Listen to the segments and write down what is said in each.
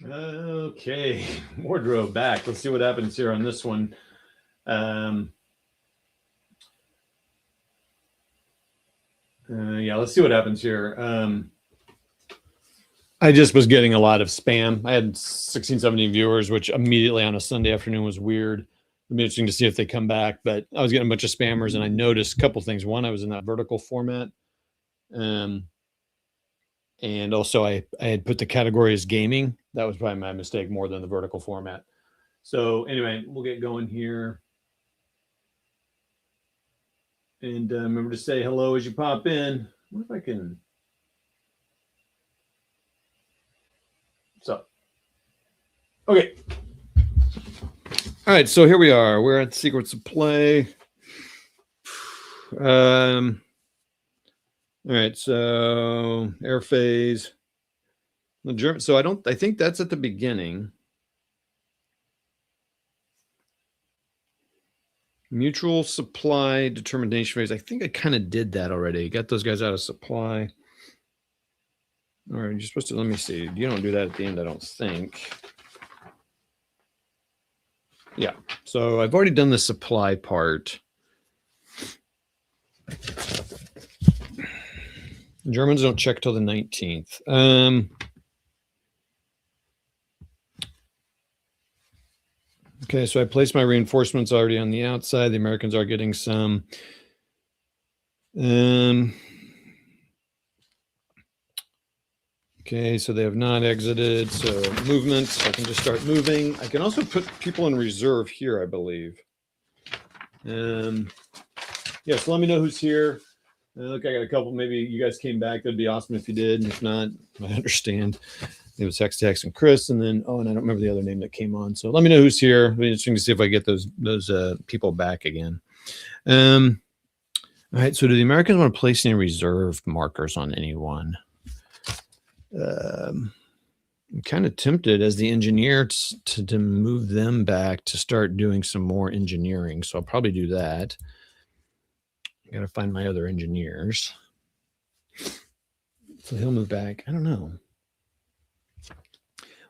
Okay, wardrobe back. Let's see what happens here on this one. Yeah, let's see what happens here. I just was getting a lot of spam. I had 16, 17 viewers, which immediately on a Sunday afternoon was weird. It'd be interesting to see if they come back, but I was getting a bunch of spammers, and I noticed a couple things. One, I was in that vertical format. And also I had put the category as gaming. That was probably my mistake more than the vertical format. So anyway, we'll get going here. And remember to say hello as you pop in. What if I can... So, okay. All right, so here we are. We're at Secrets of Play. All right, so air phase. The German. So I think that's at the beginning. Mutual supply determination phase. I think I kind of did that already. Got those guys out of supply. All right, you're supposed to, let me see. You don't do that at the end, I don't think. Yeah, so I've already done the supply part. Germans don't check till the 19th. Okay, so I placed my reinforcements already on the outside. The Americans are getting some. Okay, so they have not exited. So movement, I can just start moving. I can also put people in reserve here, I believe. Yeah, so let me know who's here. Look, I got a couple. Maybe you guys came back. That'd be awesome if you did. And if not, I understand. It was Hex and Chris, and then and I don't remember the other name that came on. So let me know who's here. It'll be interesting to see if I get those people back again. All right. So do the Americans want to place any reserve markers on anyone? I'm kind of tempted as the engineer to move them back to start doing some more engineering. So I'll probably do that. I got to find my other engineers. So he'll move back. I don't know.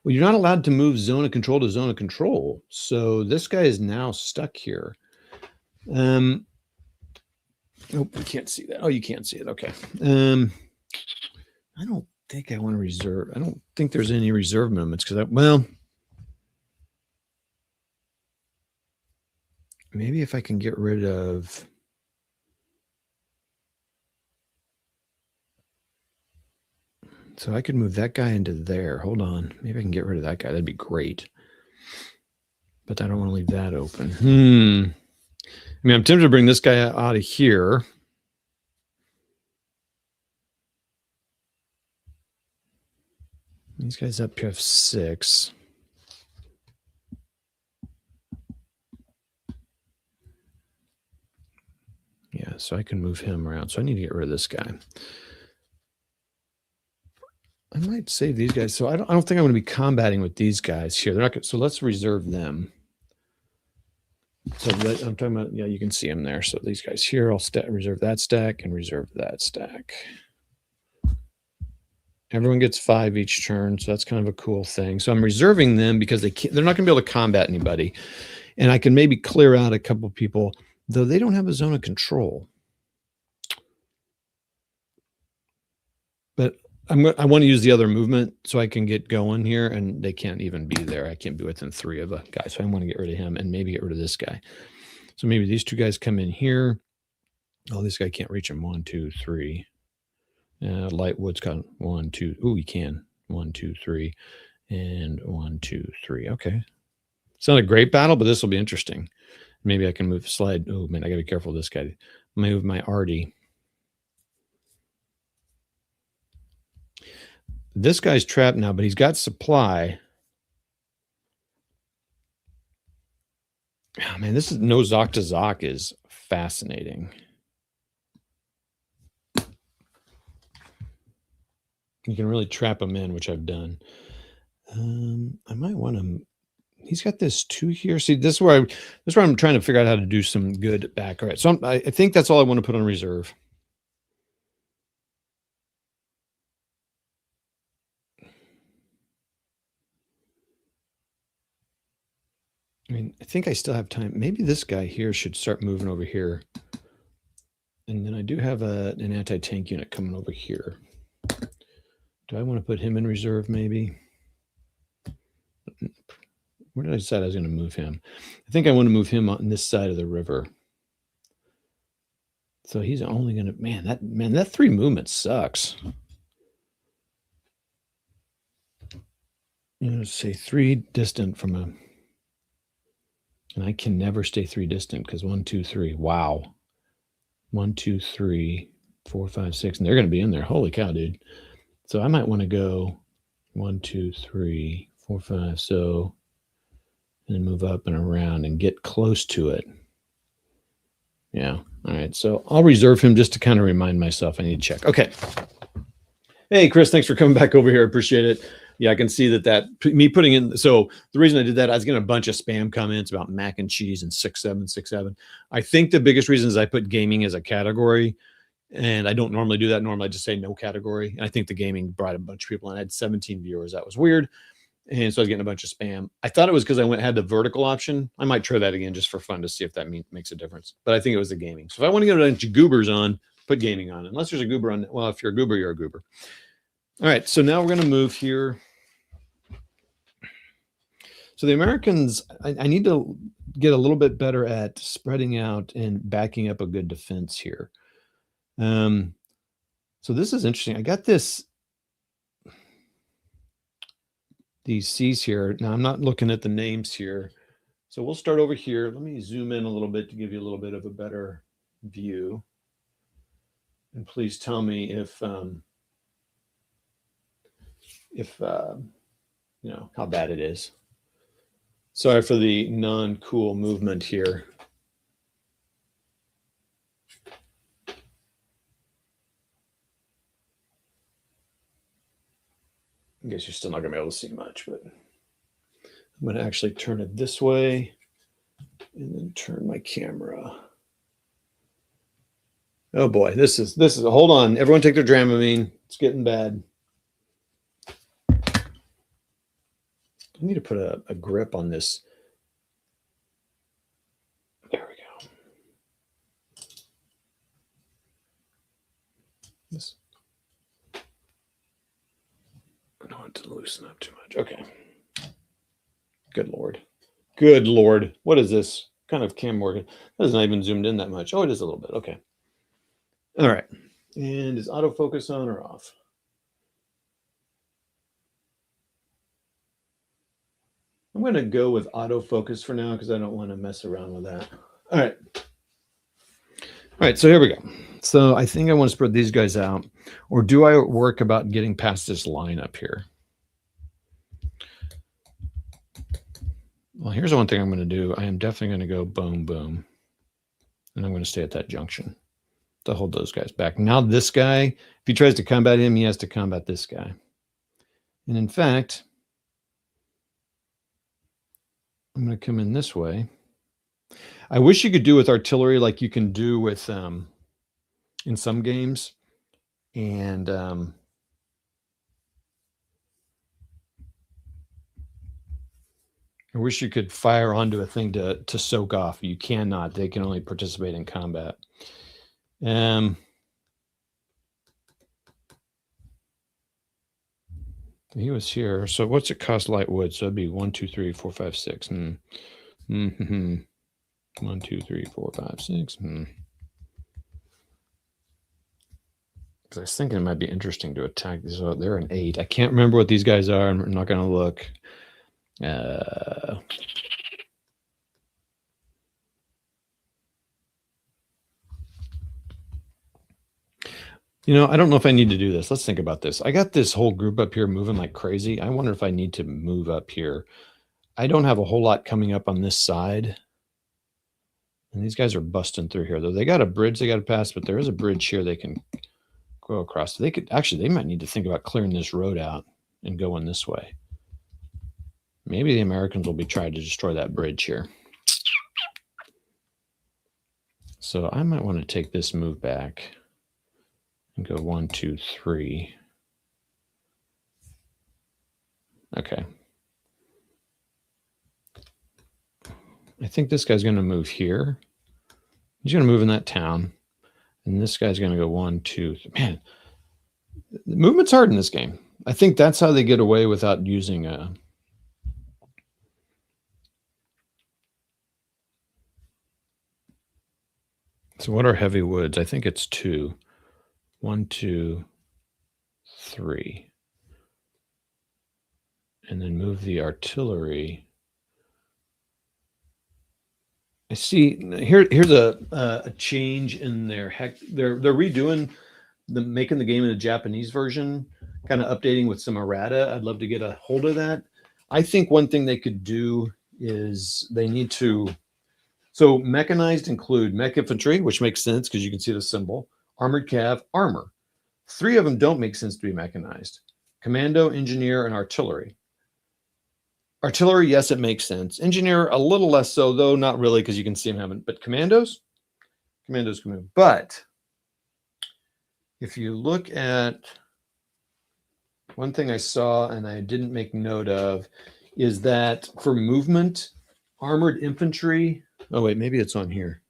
Well, you're not allowed to move zone of control to zone of control. So this guy is now stuck here. Oh, you can't see that. Oh, you can't see it. Okay. I don't think I want to reserve. I don't think there's any reserve movements because, well, maybe if I can get rid of. So I could move that guy into there. Hold on. Maybe I can get rid of that guy. That'd be great. But I don't want to leave that open. I mean, I'm tempted to bring this guy out of here. These guys up here have 6. Yeah, so I can move him around. So I need to get rid of this guy. I might save these guys. So I don't think I'm going to be combating with these guys here. They're not. So let's reserve them. So I'm talking about, yeah, you can see them there. So these guys here, I'll reserve that stack and reserve that stack. Everyone gets 5 each turn, so that's kind of a cool thing. So I'm reserving them because they're not going to be able to combat anybody. And I can maybe clear out a couple of people, though they don't have a zone of control. But I want to use the other movement so I can get going here, and they can't even be there. I can't be within 3 of a guy, so I want to get rid of him and maybe get rid of this guy. So maybe these 2 guys come in here. Oh, this guy can't reach him. 1, 2, 3. Lightwood's got 1, 2. Oh, he can. 1, 2, 3, and 1, 2, 3. Okay, it's not a great battle, but this will be interesting. Maybe I can slide. Oh man, I got to be careful of this guy. Move my Artie. This guy's trapped now, but he's got supply. Oh man, this is no Zoc to Zoc is fascinating. You can really trap him in, which I've done. I might want to. He's got this 2 here. See, this is where I'm trying to figure out how to do some good back. All right, so I think that's all I want to put on reserve. I mean, I think I still have time. Maybe this guy here should start moving over here. And then I do have an anti-tank unit coming over here. Do I want to put him in reserve maybe? Where did I decide I was going to move him? I think I want to move him on this side of the river. So he's only going to, man, that 3 movement sucks. I'm going to say 3 distant from a, and I can never stay 3 distant because 1, 2, 3. Wow. 1, 2, 3, 4, 5, 6, and they're going to be in there. Holy cow, dude. So I might want to go 1, 2, 3, 4, 5. So, and then move up and around and get close to it. Yeah. All right. So I'll reserve him just to kind of remind myself I need to check. Okay. Hey, Chris, thanks for coming back over here. I appreciate it. Yeah, I can see that me putting in. So the reason I did that, I was getting a bunch of spam comments about mac and cheese and 6.7. I think the biggest reason is I put gaming as a category, and I don't normally do that. Normally I just say no category. And I think the gaming brought a bunch of people in. I had 17 viewers. That was weird. And so I was getting a bunch of spam. I thought it was because I had the vertical option. I might try that again just for fun to see if that makes a difference. But I think it was the gaming. So if I want to get a bunch of goobers on, put gaming on. Unless there's a goober on. Well, if you're a goober, you're a goober. All right. So now we're going to move here. So the Americans, I need to get a little bit better at spreading out and backing up a good defense here. So this is interesting. I got these C's here. Now I'm not looking at the names here. So we'll start over here. Let me zoom in a little bit to give you a little bit of a better view. And please tell me if you know, how bad it is. Sorry for the non-cool movement here. I guess you're still not going to be able to see much, but I'm going to actually turn it this way and then turn my camera. Oh boy, this is hold on. Everyone take their Dramamine. It's getting bad. I need to put a grip on this. There we go. This. I don't want it to loosen up too much. Okay. Good Lord. Good Lord. What is this? Kind of Cam Morgan. That is not even zoomed in that much. Oh, it is a little bit. Okay. All right. And is autofocus on or off? I'm going to go with autofocus for now because I don't want to mess around with that. All right. All right, so here we go. So I think I want to spread these guys out. Or do I work about getting past this line up here? Well, here's the one thing I'm going to do. I am definitely going to go boom, boom. And I'm going to stay at that junction to hold those guys back. Now this guy, if he tries to combat him, he has to combat this guy. And in fact, I'm going to come in this way. I wish you could do with artillery like you can do with in some games. And I wish you could fire onto a thing to soak off. You cannot. They can only participate in combat. He was here. So what's it cost light wood? So it'd be 1, 2, 3, 4, 5, 6. 1, 2, 3, 4, 5, 6. Because I was thinking it might be interesting to attack these. So they're an 8. I can't remember what these guys are. I'm not going to look. You know, I don't know if I need to do this. Let's think about this. I got this whole group up here moving like crazy. I wonder if I need to move up here. I don't have a whole lot coming up on this side. And these guys are busting through here, though. They got a bridge they got to pass, but there is a bridge here they can go across. So they might need to think about clearing this road out and going this way. Maybe the Americans will be trying to destroy that bridge here. So I might want to take this move back and go 1, 2, 3. Okay. I think this guy's going to move here. He's going to move in that town. And this guy's going to go 1, 2. Man, the movement's hard in this game. I think that's how they get away without using a... So what are heavy woods? I think it's 2. 1, 2, 3. And then move the artillery. I see here's a change in their they're redoing making the game in a Japanese version, kind of updating with some errata. I'd love to get a hold of that. I think one thing they could do is they need to, so mechanized include mech infantry, which makes sense because you can see the symbol, armored cav, armor. 3 of them don't make sense to be mechanized: commando, engineer, and artillery. Artillery, yes, it makes sense. Engineer, a little less so, though not really, because you can see them having. But commandos can move. But if you look at one thing I saw and I didn't make note of is that for movement, armored infantry. Oh wait, maybe it's on here.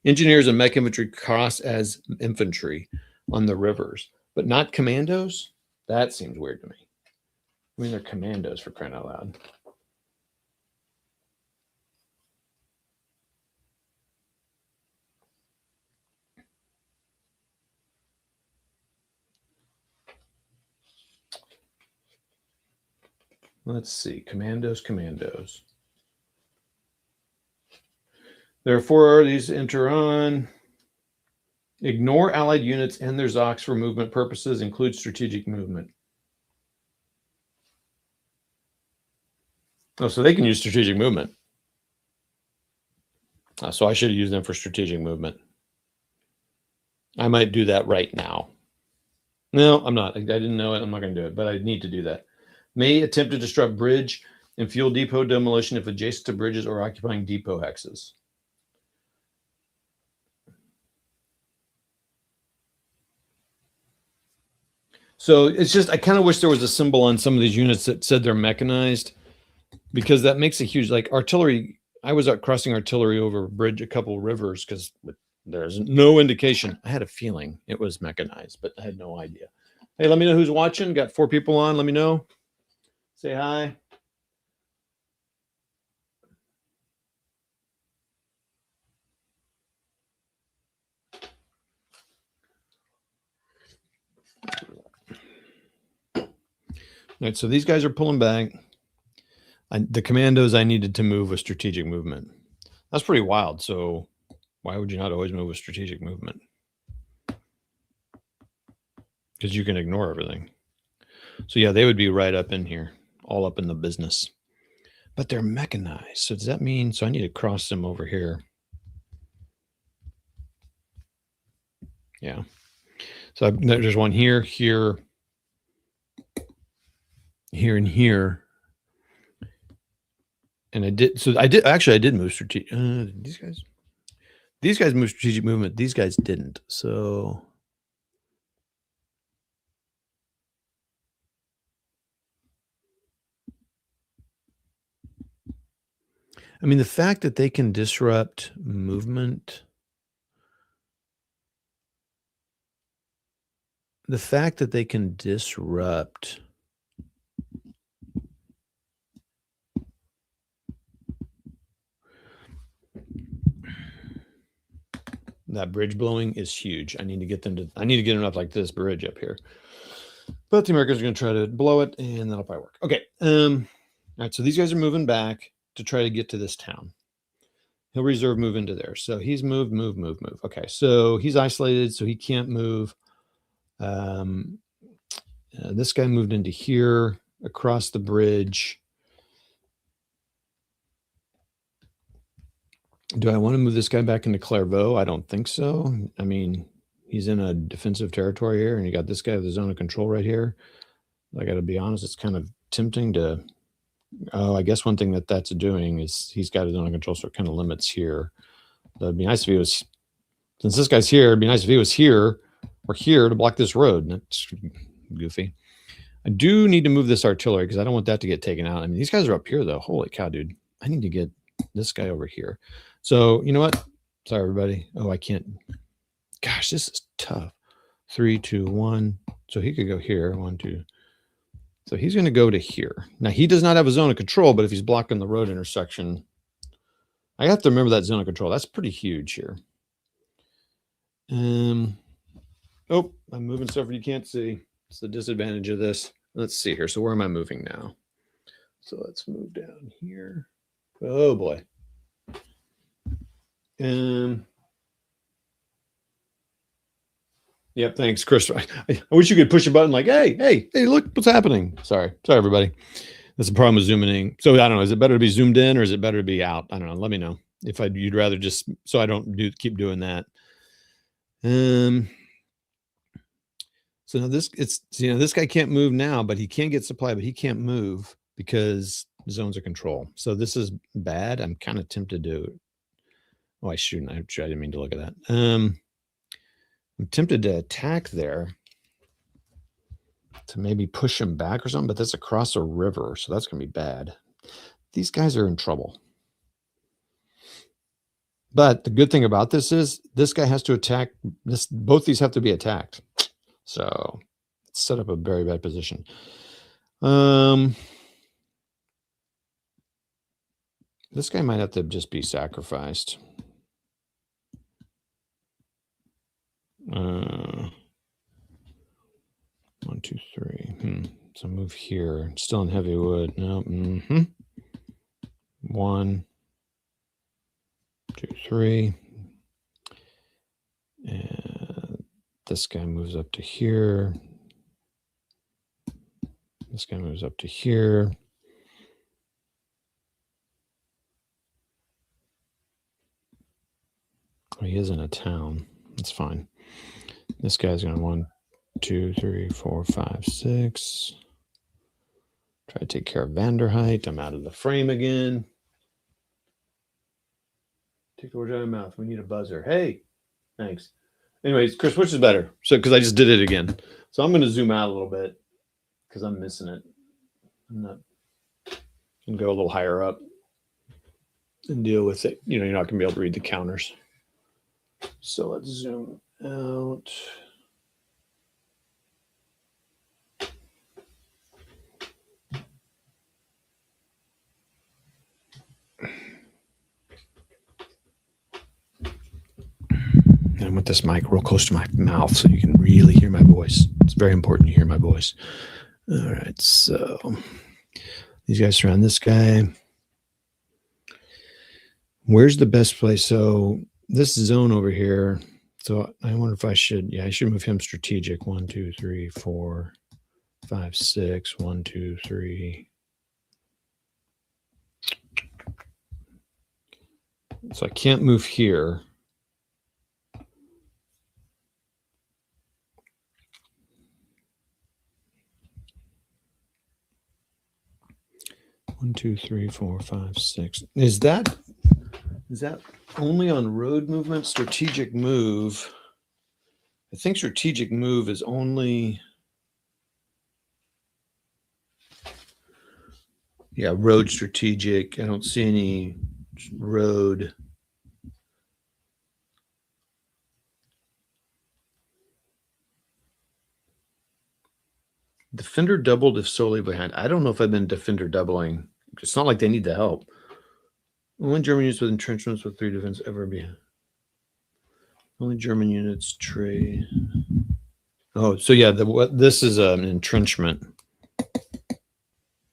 Engineers and mech infantry cross as infantry on the rivers, but not commandos. That seems weird to me. I mean, they're commandos, for crying out loud. Let's see. Commandos. Therefore, these enter on. Ignore allied units and their Zocs for movement purposes. Include strategic movement. Oh, so they can use strategic movement. So I should have used them for strategic movement. I might do that right now. No, I'm not. I didn't know it. I'm not going to do it, but I need to do that. May attempt to disrupt bridge and fuel depot demolition if adjacent to bridges or occupying depot hexes. So it's just, I kind of wish there was a symbol on some of these units that said they're mechanized, because that makes a huge, like artillery. I was out crossing artillery over a bridge, a couple rivers, because there's no indication. I had a feeling it was mechanized, but I had no idea. Hey, let me know who's watching. Got 4 people on. Let me know. Say hi. All right, so these guys are pulling back. The commandos I needed to move with strategic movement. That's pretty wild. So why would you not always move with strategic movement? Because you can ignore everything. So yeah, they would be right up in here, all up in the business. But they're mechanized. So does that mean, so I need to cross them over here? Yeah. So there's one here, here, and here. And I did move strategic. These guys moved strategic movement. These guys didn't. So I mean, the fact that they can disrupt movement, the fact that they can disrupt that bridge blowing is huge. I need to get them up like this bridge up here. But the Americans are going to try to blow it, and that'll probably work. Okay. All right. So these guys are moving back to try to get to this town. He'll reserve move into there. So he's move. Okay. So he's isolated, so he can't move. This guy moved into here across the bridge. Do I want to move this guy back into Clairvaux? I don't think so. I mean, he's in a defensive territory here, and you got this guy with the zone of control right here. I got to be honest, it's kind of tempting to. Oh, I guess one thing that's doing is he's got his zone of control, so it kind of limits here. It'd be nice if he was, since this guy's here, it'd be nice if he was here or here to block this road. That's goofy. I do need to move this artillery because I don't want that to get taken out. I mean, these guys are up here, though. Holy cow, dude. I need to get this guy over here. So you know what? Sorry, everybody. Oh, I can't. Gosh, this is tough. 3, 2, 1. So he could go here. 1, 2. So he's going to go to here. Now, he does not have a zone of control, but if he's blocking the road intersection, I have to remember that zone of control. That's pretty huge here. Oh, I'm moving stuff you can't see. It's the disadvantage of this. Let's see here. So where am I moving now? So let's move down here. Oh, boy. Yep, thanks, Chris. I wish you could push a button like, hey, look what's happening. Sorry, everybody. That's the problem with zooming in. So I don't know. Is it better to be zoomed in or is it better to be out? I don't know. Let me know if you'd rather just so I don't keep doing that. So now this guy can't move now, but he can get supply, but he can't move because zones of control. So this is bad. I'm kind of tempted to. Oh, I shouldn't. I didn't mean to look at that. I'm tempted to attack there to maybe push him back or something, but that's across a river, so that's going to be bad. These guys are in trouble. But the good thing about this is this guy has to attack this. Both these have to be attacked. So it's set up a very bad position. This guy might have to just be sacrificed. 1, 2, 3. So move here. Still in heavy wood. No. 1, 2, 3. And this guy moves up to here. This guy moves up to here. Oh, he is in a town. That's fine. This guy's going to 1, 2, 3, 4, 5, 6. Try to take care of Vanderheit. I'm out of the frame again. Take the words out of my mouth. We need a buzzer. Hey, thanks. Anyways, Chris, which is better? So, because I just did it again. So I'm going to zoom out a little bit because I'm missing it. I'm not going to go a little higher up and deal with it. You're not going to be able to read the counters. So let's zoom out. And I want this mic real close to my mouth so you can really hear my voice. It's very important to hear my voice. All right, so these guys surround this guy. Where's the best place? So this zone over here. So I wonder if I should move him strategic. 1, 2, 3, 4, 5, 6. 1, 2, 3. So I can't move here. One, 2, 3, 4, 5, 6. Is that only on road movement? Strategic move. I think strategic move is only. Yeah, road strategic. I don't see any road. Defender doubled if solely behind. I don't know if I've been defender doubling. It's not like they need the help. Only German units with entrenchments with 3 defense ever be. Only German units trade. Oh, so yeah, this is an entrenchment.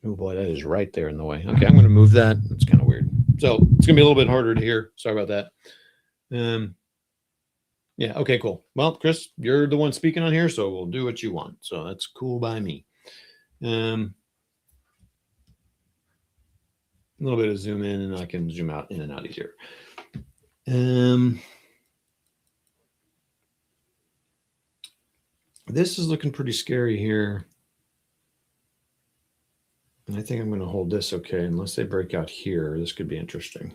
Oh boy, that is right there in the way. Okay, I'm going to move that. It's kind of weird. So it's going to be a little bit harder to hear. Sorry about that. Yeah, okay, cool. Well, Chris, you're the one speaking on here, so we'll do what you want. So that's cool by me. A little bit of zoom in, and I can zoom out in and out easier. This is looking pretty scary here. And I think I'm going to hold this okay, unless they break out here. This could be interesting.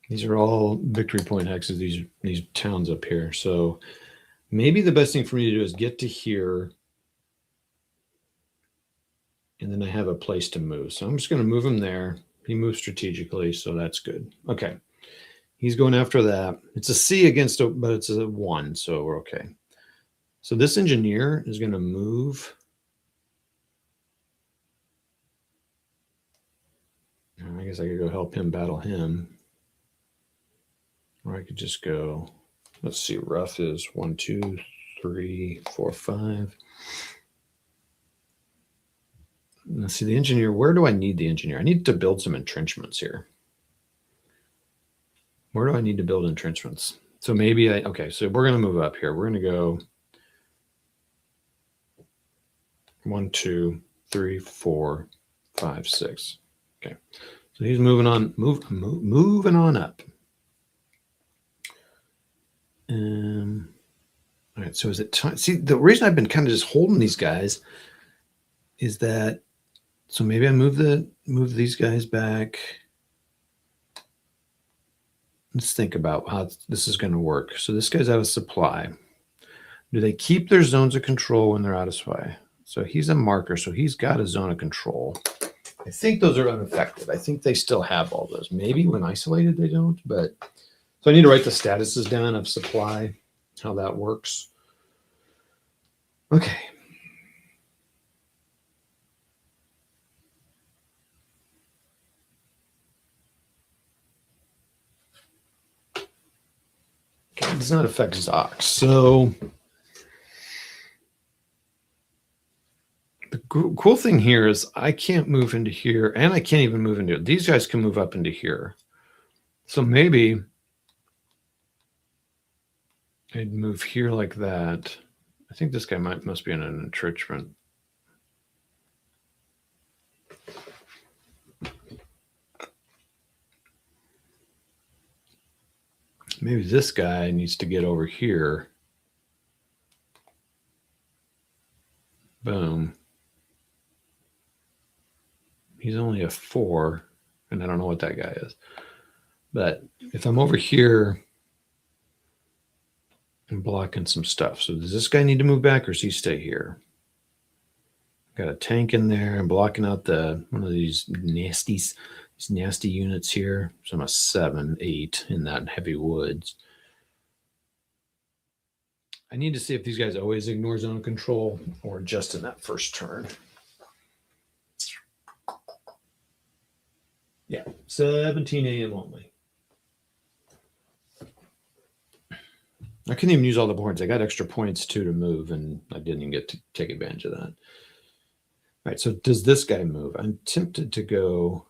These are all victory point hexes, these towns up here. So maybe the best thing for me to do is get to here. And then I have a place to move. So I'm just going to move him there. He moves strategically, so that's good. Okay. He's going after that. It's a C against, but it's a 1, so we're okay. So this engineer is going to move. I guess I could go help him battle him. Or I could just go, let's see, rough is 1, 2, 3, 4, 5. Let's see, the engineer. Where do I need the engineer? I need to build some entrenchments here. Where do I need to build entrenchments? So maybe okay, so we're going to move up here. We're going to go 1, 2, 3, 4, 5, 6. Okay, so he's moving on, moving on up. All right, so is it time? See, the reason I've been kind of just holding these guys is that, so maybe I move these guys back. Let's think about how this is going to work. So this guy's out of supply. Do they keep their zones of control when they're out of supply? So he's a marker, so he's got a zone of control. I think those are unaffected. I think they still have all those. Maybe when isolated they don't, but so I need to write the statuses down of supply, how that works. Okay. Okay, it does not affect Zox. So the cool thing here is I can't move into here, and I can't even move into it. These guys can move up into here. So maybe I'd move here like that. I think this guy must be in an entrenchment. Maybe this guy needs to get over here. Boom. He's only a 4, and I don't know what that guy is. But if I'm over here, I'm blocking some stuff. So does this guy need to move back, or does he stay here? Got a tank in there. I'm blocking out one of these nasty units here. So I'm a 7, 8 in that heavy woods. I need to see if these guys always ignore zone control or just in that first turn. Yeah, 17 a.m. only. I couldn't even use all the points. I got extra points too to move, and I didn't even get to take advantage of that. All right, so does this guy move? I'm tempted to go.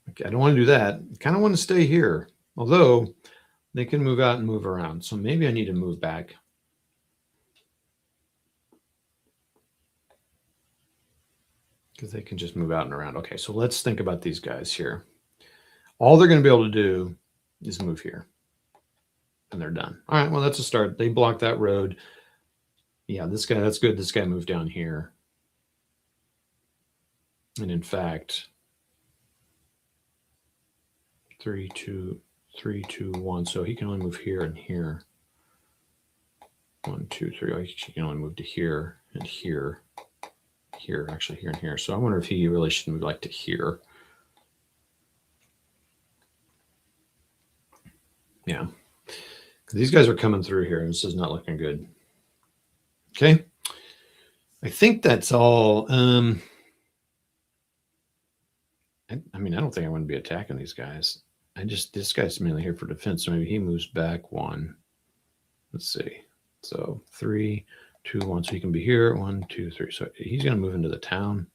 Okay, I don't want to do that. I kind of want to stay here, although they can move out and move around. So maybe I need to move back. Because they can just move out and around. Okay, so let's think about these guys here. All they're going to be able to do is move here. And they're done. All right, well, that's a start. They blocked that road. Yeah, this guy, that's good. This guy moved down here. And in fact, 3, 2, 3, 2, 1. So he can only move here and here. 1, 2, 3. Oh, he can only move to here and here. Here, actually here and here. So I wonder if he really should move like to here. Yeah. These guys are coming through here. This is not looking good. Okay. I think that's all. I mean, I don't think I want to be attacking these guys. This guy's mainly here for defense. So maybe he moves back 1. Let's see. So 3, 2, 1. So he can be here. 1, 2, 3. So he's going to move into the town.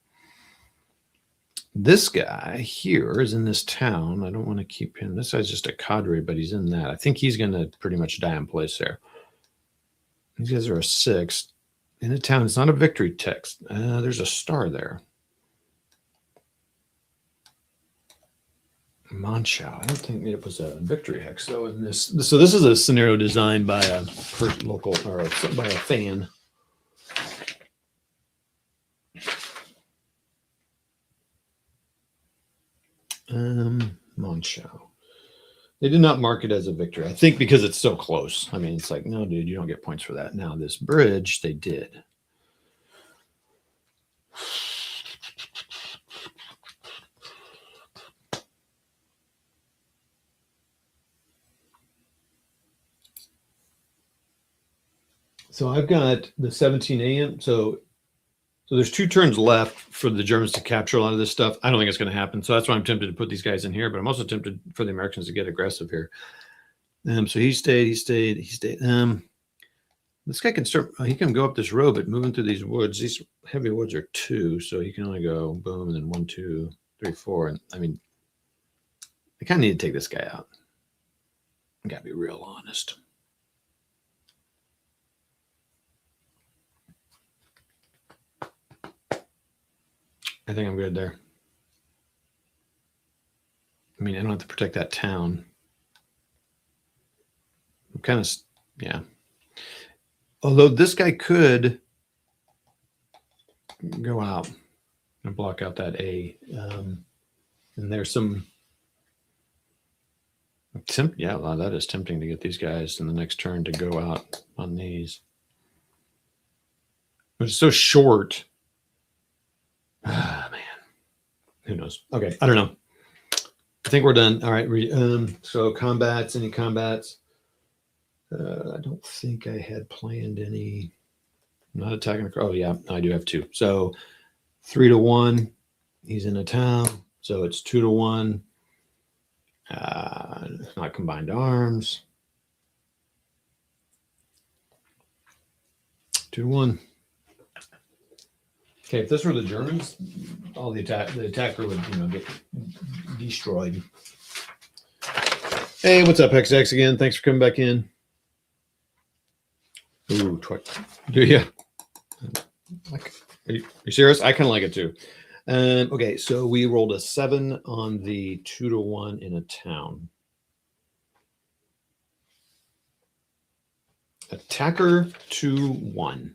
This guy here is in this town. I don't want to keep him. This guy's just a cadre, but he's in that. I think he's going to pretty much die in place there. These guys are a 6. In the town, it's not a victory text. There's a star there. Monschau. I don't think it was a victory hex though in this. So this is a scenario designed by a local or by a fan. Monschau. They did not mark it as a victory. I think because it's so close. I mean, it's like, no, dude, you don't get points for that. Now this bridge, they did. So I've got the 17 a.m. So there's 2 turns left for the Germans to capture a lot of this stuff. I don't think it's going to happen. So that's why I'm tempted to put these guys in here, but I'm also tempted for the Americans to get aggressive here. So he stayed. This guy can start, he can go up this road, but moving through these woods, these heavy woods are 2. So he can only go boom and then 1, 2, 3, 4. And I mean, I kind of need to take this guy out. I got to be real honest. I think I'm good there. I mean, I don't have to protect that town. I'm kind of, yeah. Although this guy could go out and block out that A. And there's some, yeah, well, that is tempting to get these guys in the next turn to go out on these. It's so short. Ah, man. Who knows? Okay, I don't know. I think we're done. All right. So combats, any combats? I don't think I had planned any. I'm not attacking. Oh, yeah, I do have 2. So 3 to 1. He's in a town. So it's 2 to 1. Not combined arms. 2 to 1. Okay, if this were the Germans, all the attacker would, get destroyed. Hey, what's up, XX again? Thanks for coming back in. Ooh, do you? Are you serious? I kind of like it too. Okay, so we rolled a 7 on the 2 to 1 in a town. Attacker 2-1.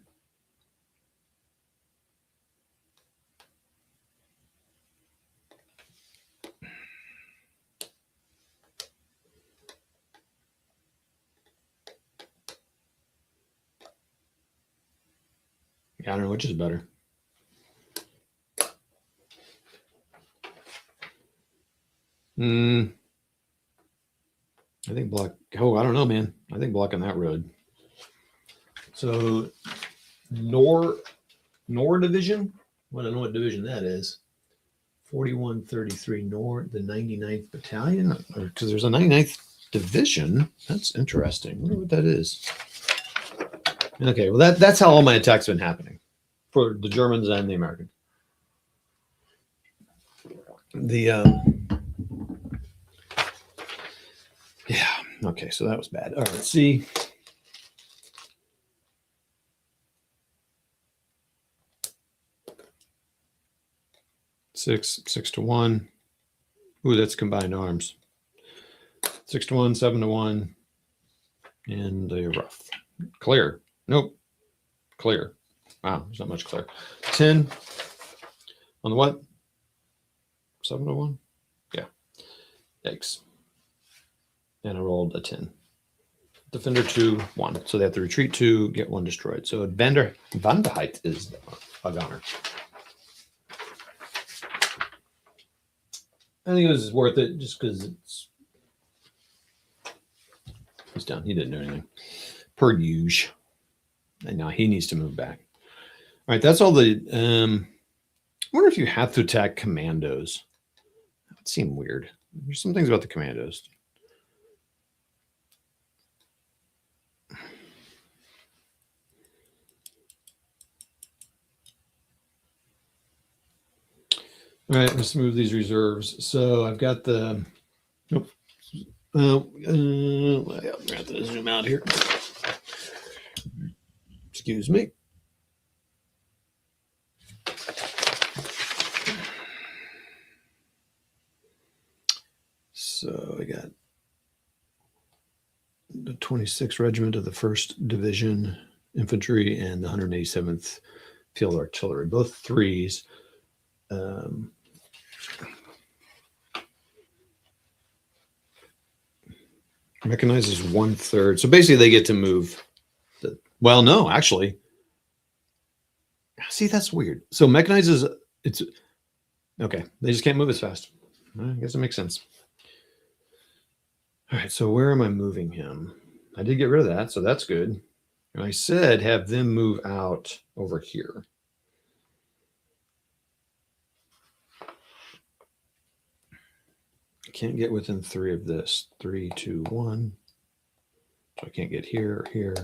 I don't know which is better. I think block. Oh, I don't know, man. I think blocking that road. So, Nor Division. Well, I don't know what division that is. 4133 Nor, the 99th Battalion, because there's a 99th Division. That's interesting. I wonder what that is. Okay, well that's how all my attacks have been happening for the Germans and the Americans. Yeah, okay, so that was bad. All right, let's see. Six to 1. Ooh, that's combined arms. 6 to 1, 7 to 1, and the rough. Clear. Nope. Clear. Wow, there's not much clear. 10 on the what? 7 to 1? Yeah. Yikes. And I rolled a 10. Defender 2-1. So they have to retreat 2, get 1 destroyed. So Van der Heid is a goner. I think it was worth it just because he's done. He didn't do anything. Per usual. And now he needs to move back. All right, that's all the. I wonder if you have to attack commandos. That would seem weird. There's some things about the commandos. All right, let's move these reserves. So I've got the. Nope. I'm going to have to zoom out here. Excuse me. So I got the 26th Regiment of the 1st Division Infantry and the 187th Field Artillery, both 3s. Recognizes 1/3. So basically they get to move. Well, no, actually. See, that's weird. So mechanized is it's okay. They just can't move as fast. I guess it makes sense. All right, so where am I moving him? I did get rid of that, so that's good. And I said have them move out over here. I can't get within 3 of this. 3, 2, 1. So I can't get here or here.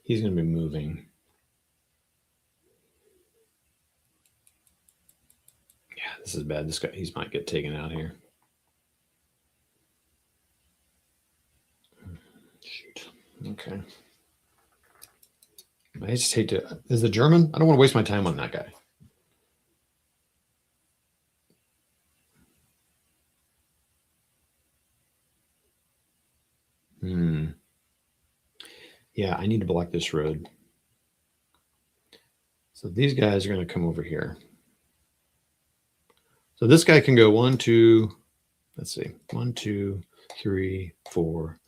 He's going to be moving. Yeah, this is bad. This guy, he might get taken out here. Shoot. Okay. I just hate to. Is the German? I don't want to waste my time on that guy. Yeah, I need to block this road. So these guys are going to come over here. So this guy can go 1, 2. Let's see. 1, 2, 3, 4,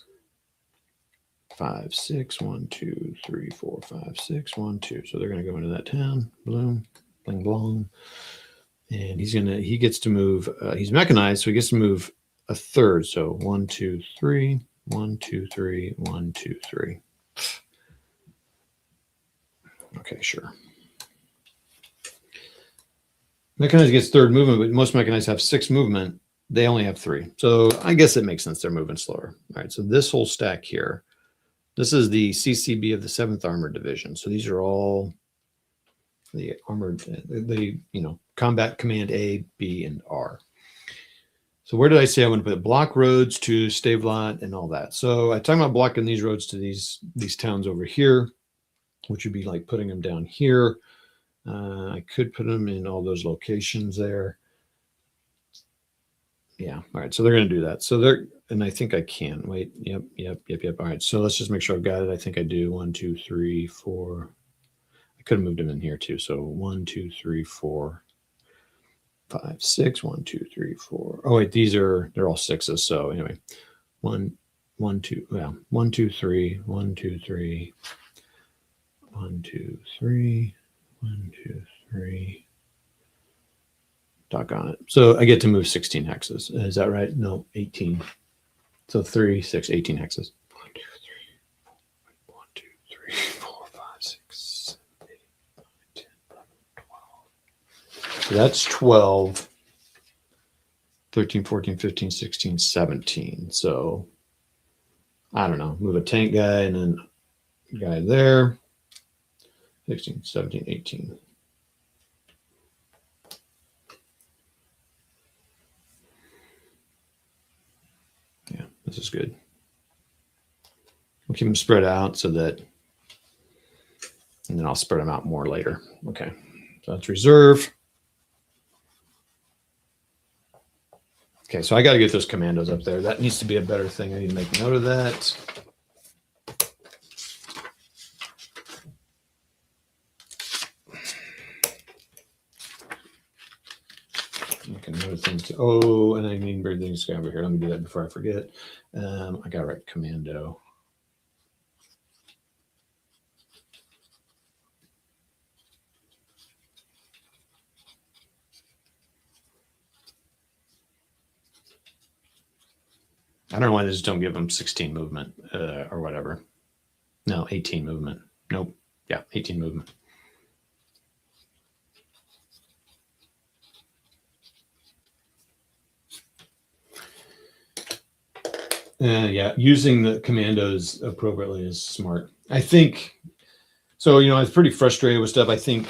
5, 6. 1, 2, 3, 4, 5, 6. 1, 2. So they're going to go into that town. Bloom, bling, blong. And he gets to move. He's mechanized, so he gets to move a third. So 1, 2, 3. 1, 2, 3. 1, 2, 3. Okay, sure. Mechanized gets third movement, but most mechanized have 6 movement. They only have 3. So I guess it makes sense they're moving slower. All right, so this whole stack here, this is the CCB of the 7th Armored Division. So these are all the armored, Combat Command A, B, and R. So where did I say I want to put block roads to Stavelot and all that? So I talked about blocking these roads to these towns over here, which would be like putting them down here. I could put them in all those locations there. Yeah. All right. So they're going to do that. So and I think I can. Wait. Yep. All right. So let's just make sure I've got it. I think I do. 1, 2, 3, 4. I could have moved them in here too. So 1, 2, 3, 4, 5, 6. 1, 2, 3, 4. Oh wait, they're all 6s. So anyway, 1, 2. Well, 1, 2, 3. 1, 2, 3. 1, 2, 3. 1, 2, 3. Doggone it. So I get to move 16 hexes. Is that right? No, 18. So 3, 6, 18 hexes. 1, 2, 3, 1, 2, 3, 4, 5, 6, 7, 8, 9, 10, 11, 12. So that's 12. 13, 14, 15, 16, 17. So I don't know. Move a tank guy and then a guy there. 16, 17, 18. Yeah, this is good. We'll keep them spread out so that, and then I'll spread them out more later. Okay, so that's reserve. Okay, so I got to get those commandos up there. That needs to be a better thing. I need to make note of that. Things. Oh, and I need to bring things over here. Let me do that before I forget. I got to write commando. I don't know why they just don't give them 16 movement or whatever. No, 18 movement. Nope. Yeah, 18 movement. Yeah, using the commandos appropriately is smart. I think, so, I was pretty frustrated with stuff. I think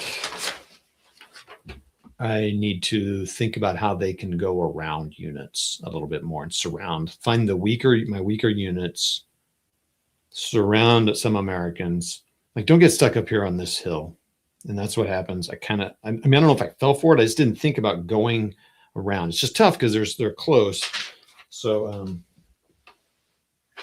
I need to think about how they can go around units a little bit more and find my weaker units, surround some Americans. Like, don't get stuck up here on this hill. And that's what happens. I don't know if I fell for it. I just didn't think about going around. It's just tough because they're close. So,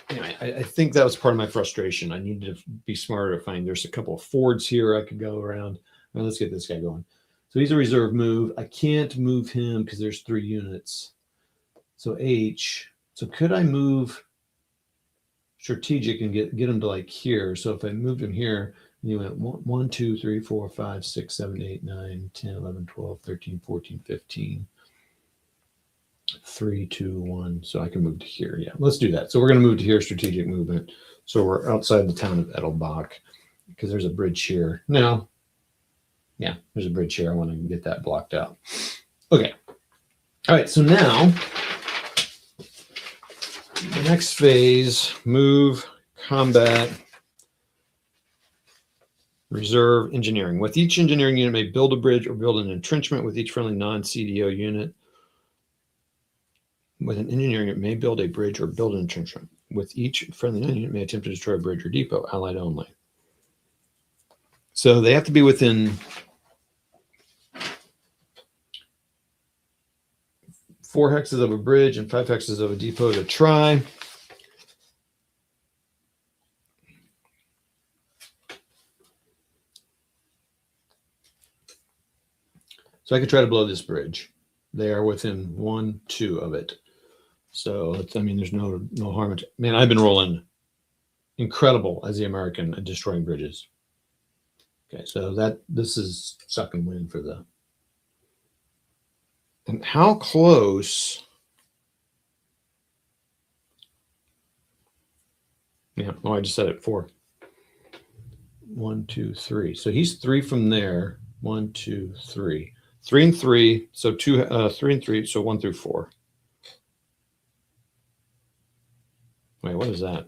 anyway, I think that was part of my frustration. I needed to be smarter to find. There's a couple of fords here I could go around. Well, let's get this guy going. So he's a reserve move. I can't move him because there's 3 units. So H. So could I move strategic and get them to like here? So if I moved them here, and you went 1, 2, 3, 4, 5, 6, 7, 8, 9, 10, 11, 12, 13, 14, 15. 3, 2, 1. So I can move to here. Yeah, let's do that. So we're going to move to here, strategic movement. So we're outside the town of Edelbach because there's a bridge here. No. Yeah, there's a bridge here. I want to get that blocked out. Okay. All right. So now the next phase, move, combat, reserve, engineering. With each engineering unit may build a bridge or build an entrenchment with each friendly non-CDO unit. With an engineering unit may build a bridge or build an entrenchment. With each friendly non-unit may attempt to destroy a bridge or depot, allied only. So they have to be within 4 hexes of a bridge and 5 hexes of a depot to try. So I could try to blow this bridge. They are within 1, 2 of it. So I mean, there's no harm. Man, I've been rolling incredible as the American at destroying bridges. Okay, so this is suck and win for the. And how close? Yeah. Oh, I just said it 4. 1, 2, 3. So he's 3 from there. 1, 2, 3. 3 and 3. So 3 and 3. So 1 through 4. Wait, what is that?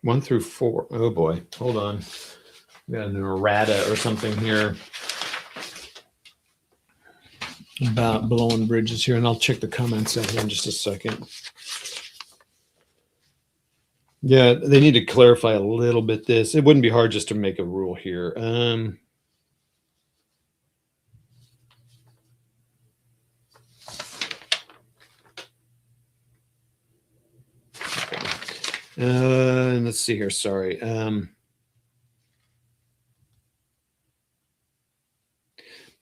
One through 4. Oh boy, hold on. We got an errata or something here about blowing bridges here, and I'll check the comments out here in just a second. Yeah, they need to clarify a little bit this. It wouldn't be hard just to make a rule here. Let's see here. Sorry. All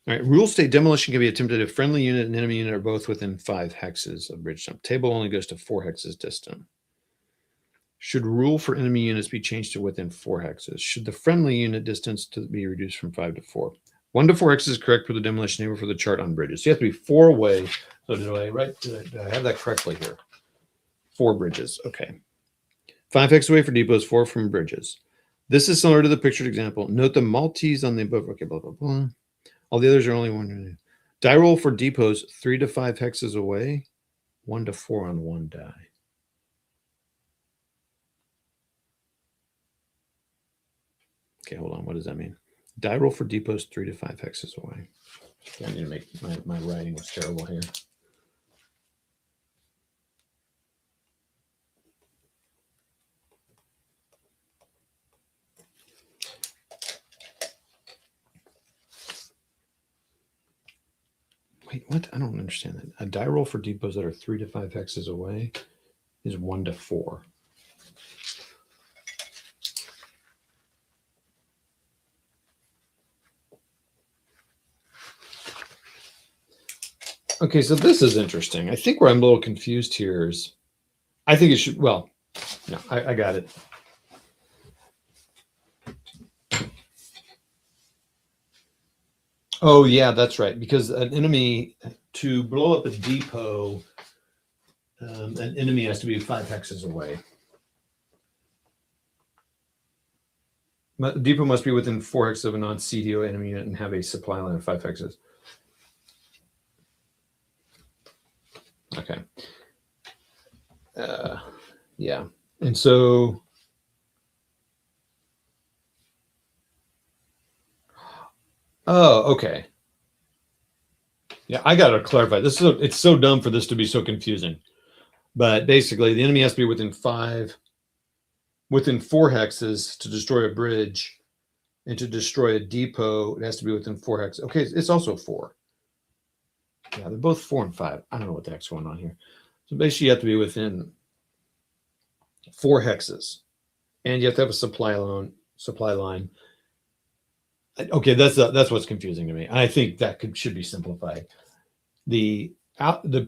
right. Rule state demolition can be attempted if friendly unit and enemy unit are both within 5 hexes of bridge jump. Table only goes to 4 hexes distant. Should rule for enemy units be changed to within 4 hexes? Should the friendly unit distance be reduced from 5 to 4? 1 to 4 hexes is correct for the demolition table for the chart on bridges. So you have to be 4 away. So did I have that correctly here? 4 bridges. Okay. 5 hexes away for depots, 4 from bridges. This is similar to the pictured example. Note the Maltese on the above. Okay, blah, blah, blah. All the others are only 1. Die roll for depots, 3 to 5 hexes away, 1 to 4 on 1 die. Okay, hold on. What does that mean? Die roll for depots 3 to 5 hexes away. Okay, I need to make my writing was terrible here. Wait, what? I don't understand that. A die roll for depots that are 3 to 5 hexes away is 1 to 4. Okay, so this is interesting. I think where I'm a little confused here is, I think it should, well, no, I got it. Oh, yeah, that's right. Because an enemy, to blow up a depot, an enemy has to be 5 hexes away. The depot must be within 4 hexes of a non-CDO enemy unit and have a supply line of 5 hexes. Okay. Yeah. And so, oh, okay. Yeah, I got to clarify. It's so dumb for this to be so confusing. But basically, the enemy has to be within 4 hexes to destroy a bridge, and to destroy a depot, it has to be within 4 hexes. Okay, it's also 4. Yeah, they're both 4 and 5. I don't know what the heck's going on here. So basically, you have to be within 4 hexes, and you have to have a supply line. Okay, that's what's confusing to me. I think that should be simplified. The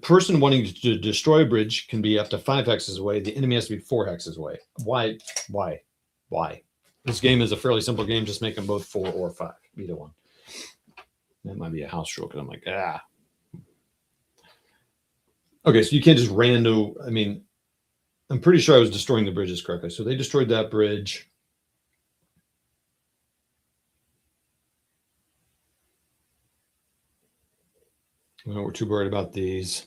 person wanting to destroy a bridge can be up to 5 hexes away. The enemy has to be 4 hexes away. Why? This game is a fairly simple game. Just make them both 4 or 5, either one. That might be a house rule because I'm like, Okay, so you can't just random. I mean, I'm pretty sure I was destroying the bridges correctly. So they destroyed that bridge. Well, we're too worried about these.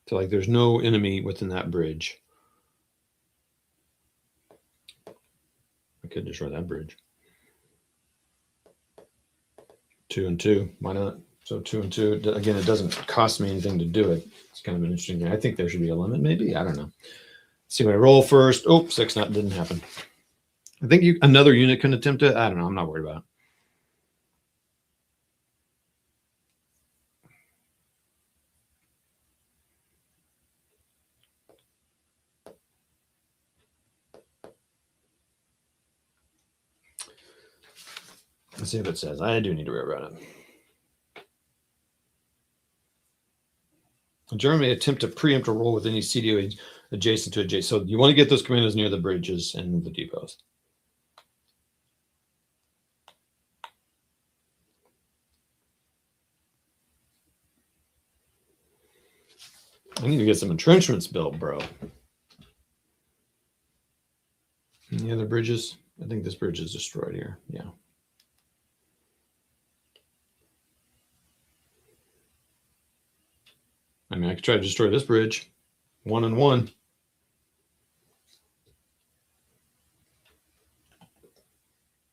So like there's no enemy within that bridge. I could destroy that bridge. 2 and 2. Why not? So 2 and 2. Again, it doesn't cost me anything to do it. It's kind of an interesting thing. I think there should be a limit, maybe. I don't know. Let's see what I roll first. Oh, 6 didn't happen. I think another unit can attempt it. I don't know. I'm not worried about it. Let's see if it says. I do need to worry about it. Germany attempt to preempt a roll with any CDO adjacent to adjacent. So you want to get those commandos near the bridges and the depots. I need to get some entrenchments built, bro. Any other bridges? I think this bridge is destroyed here. Yeah. I mean, I could try to destroy this bridge. 1 and 1.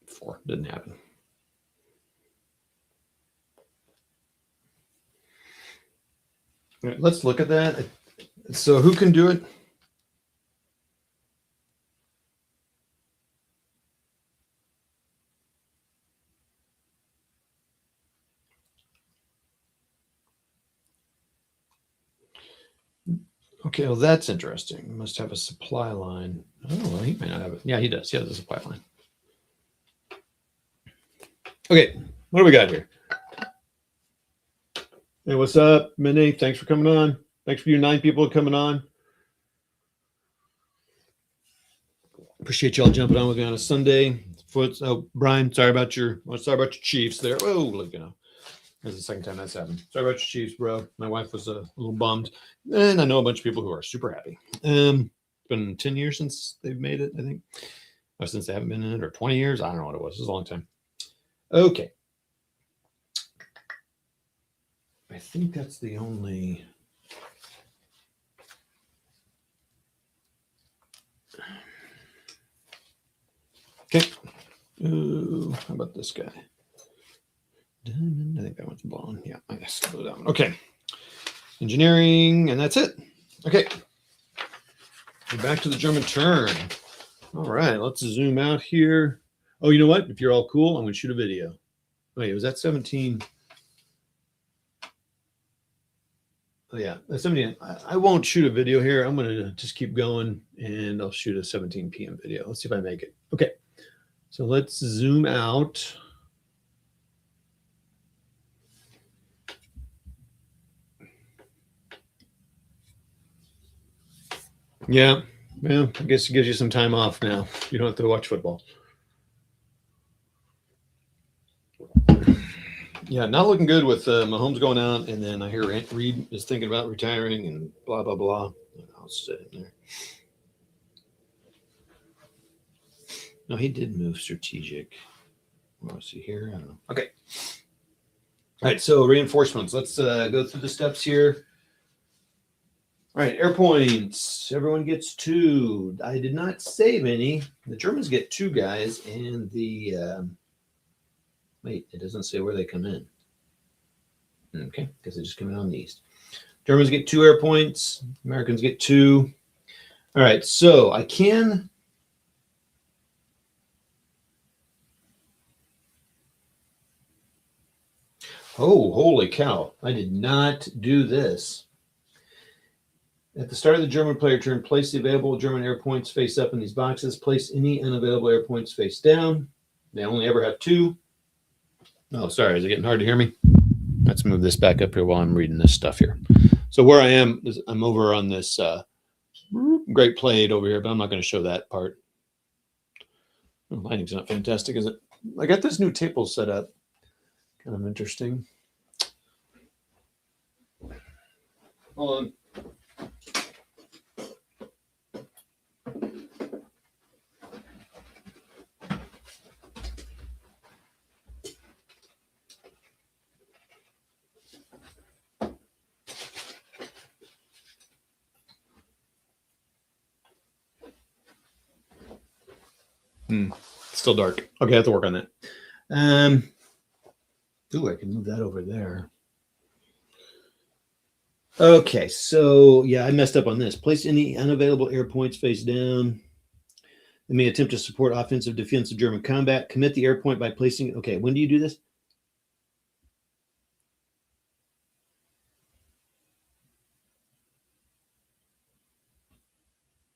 Four. Didn't happen. All right, let's look at that. So who can do it? Okay, well, that's interesting. He must have a supply line. Oh, well, he may not have it. Yeah, he does. He has a supply line. Okay, what do we got here? Hey, what's up, Minnie? Thanks for coming on. Thanks for you 9 people coming on. Appreciate y'all jumping on with me on a Sunday. Brian, sorry about your Chiefs there. Oh, look, that's the second time that's happened. Sorry about your Chiefs, bro. My wife was a little bummed, and I know a bunch of people who are super happy. It's been 10 years since they've made it, I think. Or since they haven't been in it, or 20 years. I don't know what it was. It was a long time. Okay. I think that's the only... Okay. Ooh, how about this guy? Diamond. I think that one's blown. Yeah, I guess slow down. Okay. Engineering, and that's it. Okay. We're back to the German turn. All right, let's zoom out here. Oh, you know what? If you're all cool, I'm going to shoot a video. Wait, was that 17? Oh, yeah, that's 17. I won't shoot a video here. I'm going to just keep going, and I'll shoot a 17 p.m. video. Let's see if I make it. Okay. So let's zoom out. Yeah, well, I guess it gives you some time off now. You don't have to watch football. Yeah, not looking good with Mahomes going out, and then I hear Reed is thinking about retiring and blah, blah, blah. I'll sit in there. No, he did move strategic. What was he here? I don't know. Okay. All right, so reinforcements. Let's go through the steps here. All right, air points. Everyone gets 2. I did not save any. The Germans get 2 guys, and the wait, it doesn't say where they come in. Okay, because they just come in on the east. Germans get 2 air points. Americans get 2. All right, so I can. Oh, holy cow. I did not do this. At the start of the German player turn, place the available German air points face up in these boxes. Place any unavailable air points face down. They only ever have 2. Oh, sorry. Is it getting hard to hear me? Let's move this back up here while I'm reading this stuff here. So where I am is I'm over on this great plate over here, but I'm not going to show that part. Oh, lighting's not fantastic, is it? I got this new table set up. Kind of interesting. Hold on. Still dark. Okay, I have to work on that. Ooh, I can move that over there. Okay, so yeah, I messed up on this. Place any unavailable air points face down. They may attempt to support offensive, defensive German combat. Commit the air point by placing. Okay, when do you do this?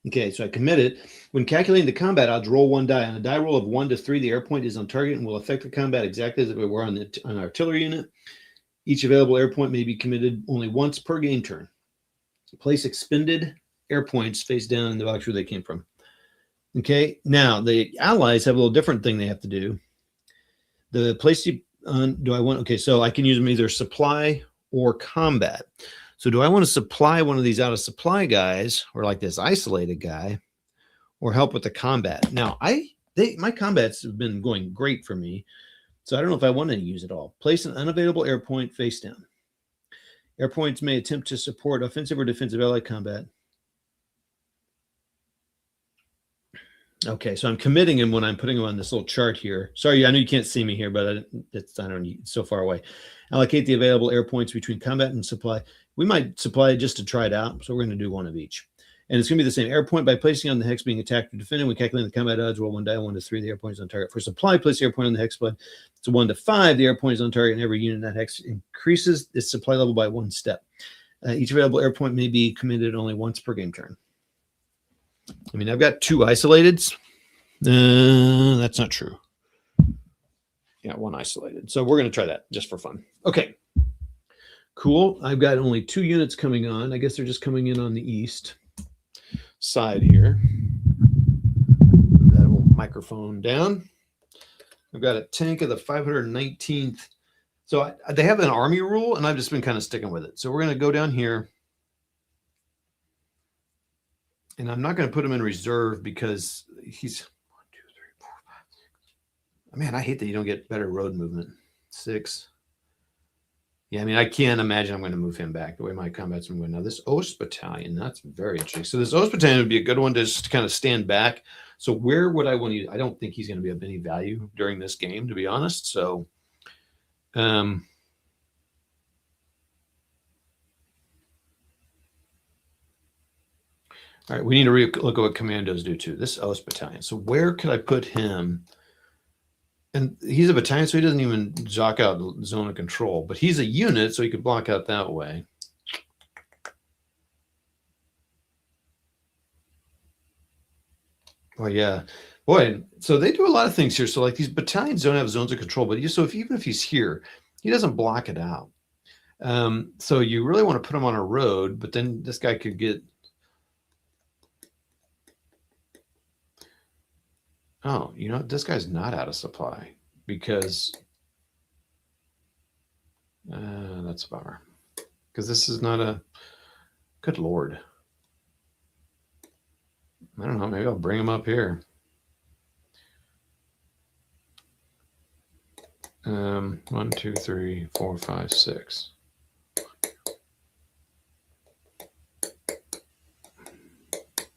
Okay, so I commit it. When calculating the combat odds, roll 1 die. On a die roll of 1 to 3, the air point is on target and will affect the combat exactly as if it were on an artillery unit. Each available air point may be committed only once per game turn. Place expended air points face down in the box where they came from. Okay, now the allies have a little different thing they have to do. The place you do I want? Okay, so I can use them either supply or combat. So do I want to supply one of these out of supply guys, or like this isolated guy, or help with the combat? Now my combats have been going great for me, so I don't know if I want to use it all. Place an unavailable air point face down. Air points may attempt to support offensive or defensive allied combat. Okay, so I'm committing him when I'm putting him on this little chart here. Sorry, I know you can't see me here, but it's so far away. Allocate the available air points between combat and supply. We might supply just to try it out, so we're going to do one of each. And it's going to be the same air point by placing on the hex being attacked or defended. We calculate the combat odds, roll 1 die, 1 to 3, the air point is on target. For supply, place the air point on the hex blade. It's 1 to 5, the air point is on target, and every unit in that hex increases its supply level by 1 step. Each available air point may be committed only once per game turn. I mean, I've got 2 isolateds. That's not true. Yeah, 1 isolated. So we're going to try that just for fun. Okay, cool. I've got only 2 units coming on. I guess they're just coming in on the east side here. Move that little microphone down. I've got a tank of the 519th. So they have an army rule, and I've just been kind of sticking with it. So we're going to go down here. And I'm not going to put him in reserve because he's 1, 2, 3, 4, 5, 6. Man, I hate that you don't get better road movement. 6. Yeah, I mean, I can't imagine I'm going to move him back the way my combat's been going. Now, this Ost Battalion, that's very interesting. So this Ost Battalion would be a good one to just kind of stand back. So where would I want to use? I don't think he's going to be of any value during this game, to be honest. So, all right, we need to look at what commandos do too. This Ost Battalion. So where could I put him? And he's a battalion, so he doesn't even jock out zone of control. But he's a unit, so he could block out that way. Oh, yeah. Boy, so they do a lot of things here. So like these battalions don't have zones of control, but so even if he's here, he doesn't block it out. So you really want to put him on a road, but then this guy could get... Oh, you know, this guy's not out of supply because that's a bummer. Because this is not a... Good Lord. I don't know. Maybe I'll bring him up here. 1, 2, 3, 4, 5, 6.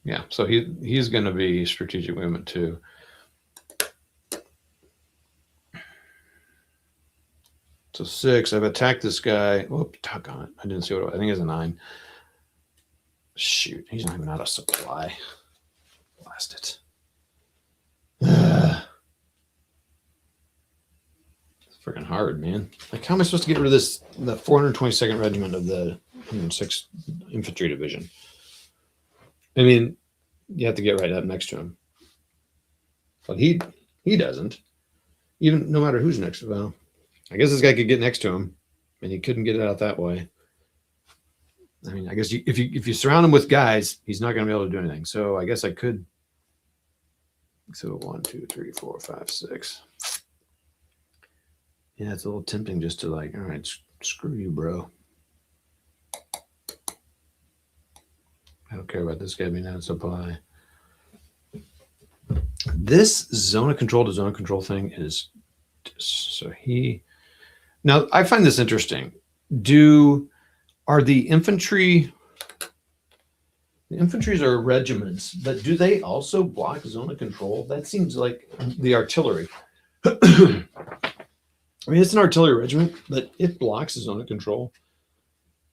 Yeah, so he's going to be strategic movement too. So 6. I've attacked this guy. Whoop, doggone it. I didn't see what I think it's a 9. Shoot, he's not even out of supply. Blast it. freaking hard, man. Like, how am I supposed to get rid of this, the 422nd Regiment of the 106th Infantry Division? I mean, you have to get right up next to him. But he doesn't. Even no matter who's next to him. Well, I guess this guy could get next to him, and he couldn't get it out that way. I mean, I guess if you surround him with guys, he's not going to be able to do anything. So I guess I could. So 1, 2, 3, 4, 5, 6. Yeah, it's a little tempting just to like, all right, screw you, bro. I don't care about this guy being out of supply. This zone of control to zone of control thing is so he. Now I find this interesting. Are the infantry? The infantries are regiments, but do they also block zone of control? That seems like the artillery. I mean, it's an artillery regiment, but it blocks the zone of control.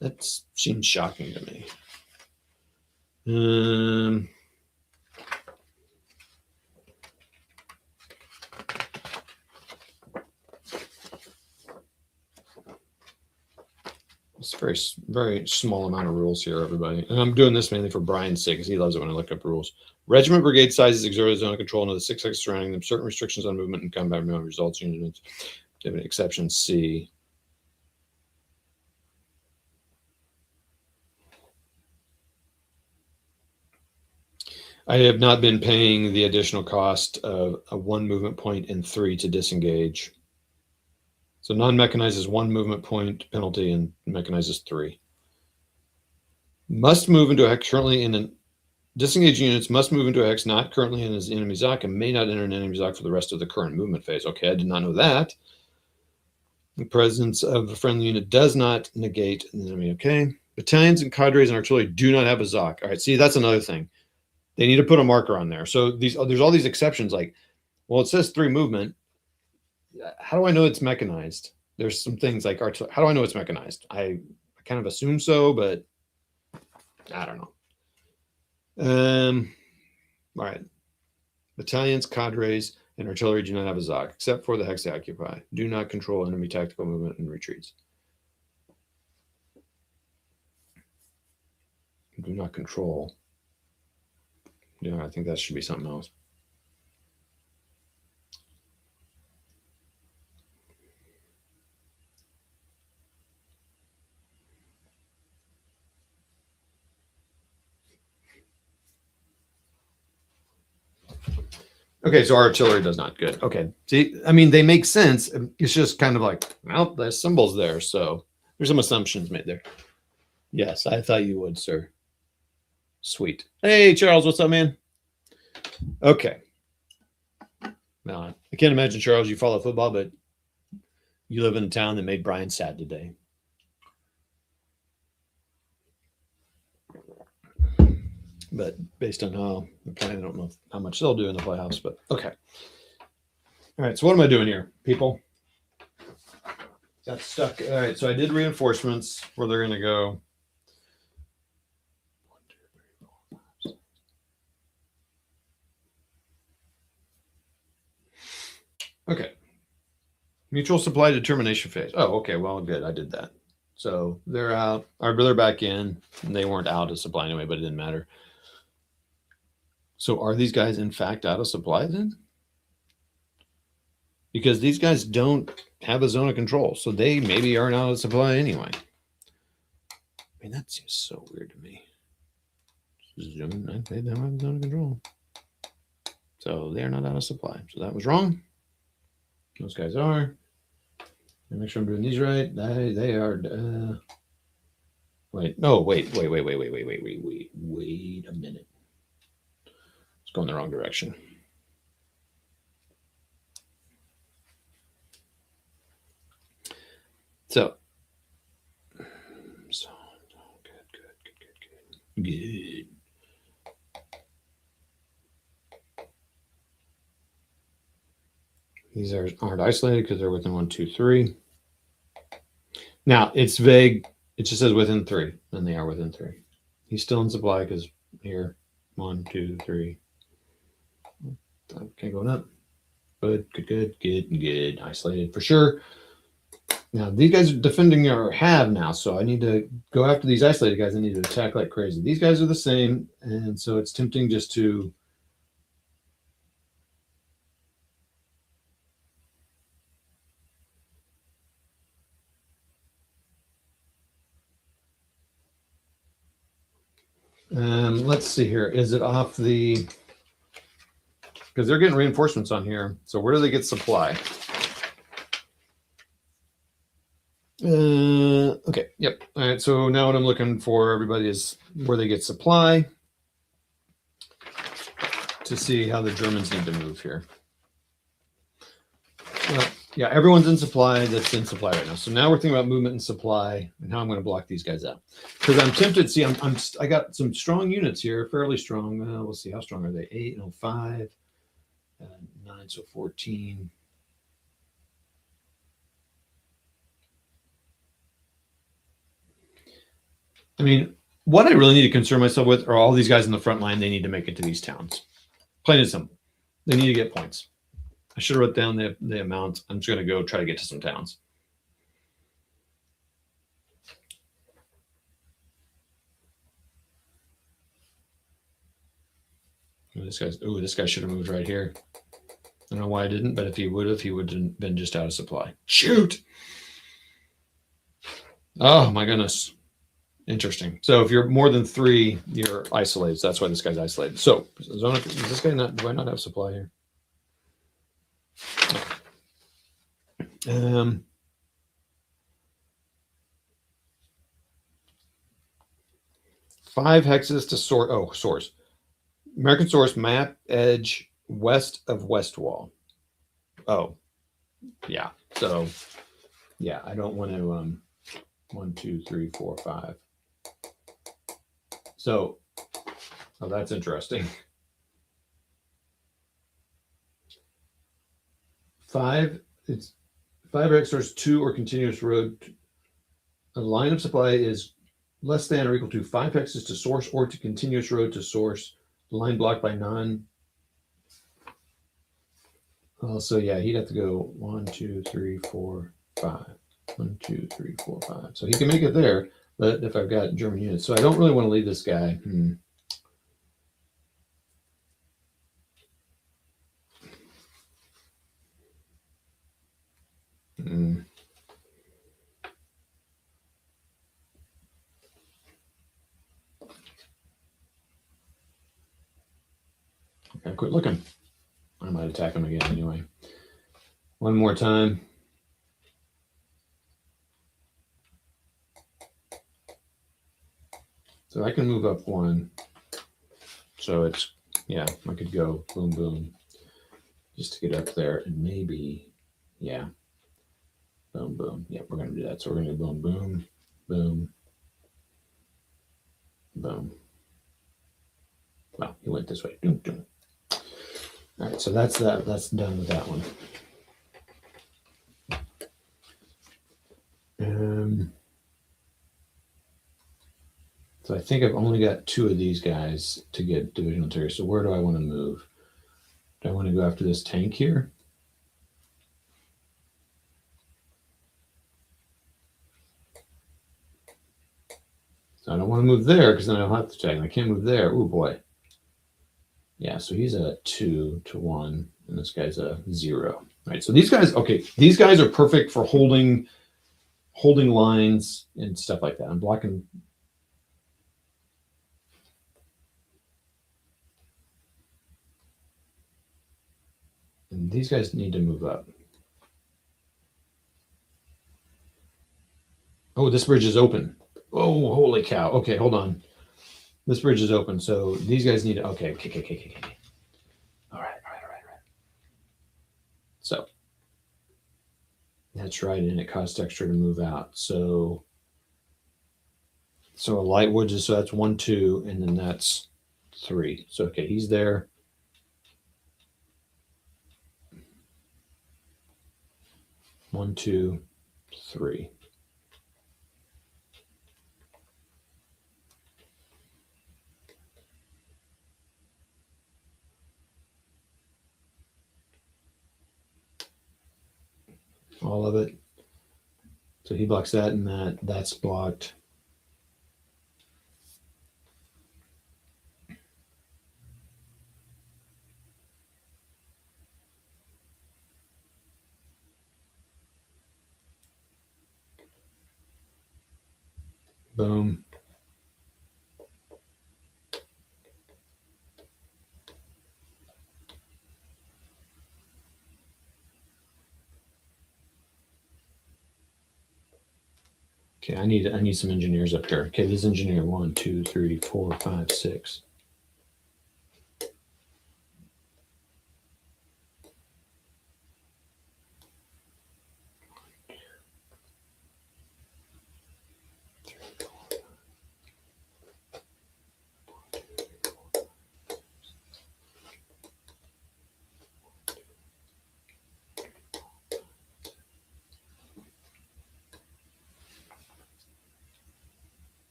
That seems shocking to me. It's a very, very small amount of rules here, everybody. And I'm doing this mainly for Brian's sake, because he loves it when I look up rules. Regiment brigade sizes exert zone of control into the 6 axis surrounding them. Certain restrictions on movement and combat movement results units. Exception C. I have not been paying the additional cost of a 1 movement point and 3 to disengage. So non-mechanized is 1 movement point penalty and mechanized is 3. Must move into a hex currently in an disengaged units must move into a hex not currently in his enemy ZOC and may not enter an enemy ZOC for the rest of the current movement phase. Okay, I did not know that. The presence of a friendly unit does not negate an enemy. Okay. Battalions and cadres and artillery do not have a ZOC. All right, see, that's another thing. They need to put a marker on there. So there's all these exceptions like, well, it says 3 movement. How do I know it's mechanized? There's some things like how do I know it's mechanized? I kind of assume so, but I don't know. All right. Battalions, cadres, and artillery do not have a ZOC, except for the hex they occupy. Do not control enemy tactical movement and retreats. Do not control. Yeah, I think that should be something else. Okay, so artillery does not. Good. Okay. See, I mean, they make sense. It's just kind of like, well, there's symbols there. So there's some assumptions made there. Yes, I thought you would, sir. Sweet. Hey, Charles, what's up, man? Okay. Now, I can't imagine, Charles, you follow football, but you live in a town that made Brian sad today. But based on how they're playing, I don't know how much they'll do in the playoffs, but okay. All right, so what am I doing here, people? Got stuck. All right, so I did reinforcements where they're going to go. 1, 2, 3, 4, 5, 6. Okay. Mutual supply determination phase. Oh, okay. Well, good. I did that. So they're out, or they're back in. And they weren't out of supply anyway, but it didn't matter. So are these guys in fact out of supply then? Because these guys don't have a zone of control, so they maybe aren't out of supply anyway. I mean, that seems so weird to me. They don't have a zone of control. So they're not out of supply. So that was wrong. Those guys are. Make sure I'm doing these right. They are. Wait. No. Wait a minute. It's going the wrong direction. So good. These aren't isolated because they're within 1, 2, 3. Now it's vague. It just says within 3, and they are within 3. He's still in supply because here, 1, 2, 3. Okay, going up. Good. Isolated for sure. Now these guys are defending or have now, so I need to go after these isolated guys. I need to attack like crazy. These guys are the same, and so it's tempting just to. Let's see here. Is it off the? Because they're getting reinforcements on here. So where do they get supply? Okay. Yep. All right. So now what I'm looking for, everybody, is where they get supply to see how the Germans need to move here. Well, yeah, everyone's in supply. That's in supply right now. So now we're thinking about movement and supply and how I'm going to block these guys out. Because I'm tempted. See, I got some strong units here, fairly strong. We'll see how strong are they. 8 and 5, 9, so 14. I mean, what I really need to concern myself with are all these guys in the front line. They need to make it to these towns. Plain and simple. They need to get points. I should have wrote down the amount. I'm just going to go try to get to some towns. This guy should have moved right here. I don't know why I didn't, but if he would have been just out of supply. Shoot! Oh my goodness. Interesting. So if you're more than 3, you're isolated. So that's why this guy's isolated. So is this guy not? Do I not have supply here? 5 hexes to source. Oh, source. American source map edge west of West Wall. Oh, yeah. So, yeah, I don't want to. 1, 2, 3, 4, 5. So, oh, that's interesting. 5. It's 5 hexers, 2 or continuous road. A line of supply is less than or equal to 5 hexes to source or to continuous road to source. The line blocked by non. So yeah, he'd have to go 1, 2, 3, 4, 5. 1, 2, 3, 4, 5. So he can make it there, but if I've got German units, so I don't really want to leave this guy. Okay, quit looking. I might attack him again anyway. One more time. So I can move up 1. So it's, yeah, I could go boom, boom, just to get up there and maybe, yeah, boom, boom. Yeah, we're going to do that. So we're going to go boom, boom, boom, boom. Well, he went this way. Doom, doom. All right, so that's that. That's done with that one. So I think I've only got 2 of these guys to get divisional territory. So where do I want to move? Do I want to go after this tank here? So I don't want to move there because then I'll have to attack. I can't move there. Oh boy. Yeah, so he's a 2 to 1, and this guy's a 0. All right, so these guys, okay, these guys are perfect for holding lines and stuff like that. I'm blocking. And these guys need to move up. Oh, this bridge is open. Oh, holy cow. Okay, hold on. This bridge is open, so these guys need to. Okay. All right. So that's right, and it costs extra to move out. So a light wood is, so that's 1, 2, and then that's 3. So okay, he's there. 1, 2, 3. all of it. So he blocks that and that. That's blocked. Boom. Okay, I need some engineers up here. Okay, this engineer 1, 2, 3, 4, 5, 6.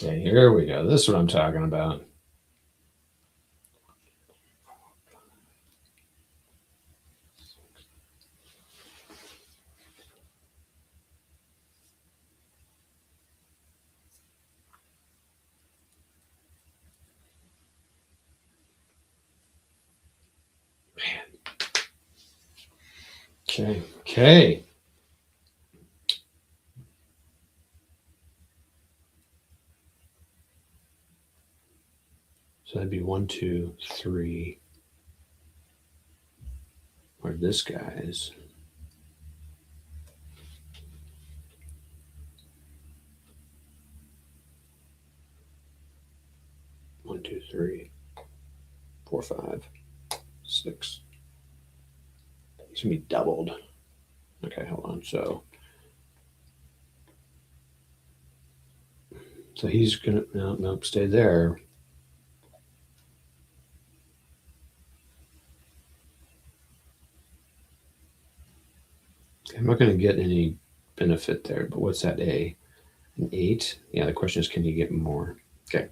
Okay, here we go. This is what I'm talking about. Okay, okay. So that'd be 1, 2, 3. Where this guy is. One, 2, 3, 4, 5, 6. He's gonna be doubled. Okay, hold on. So he's gonna nope, stay there. I'm not gonna get any benefit there, but what's that? An 8? Yeah, the question is, can you get more? Okay.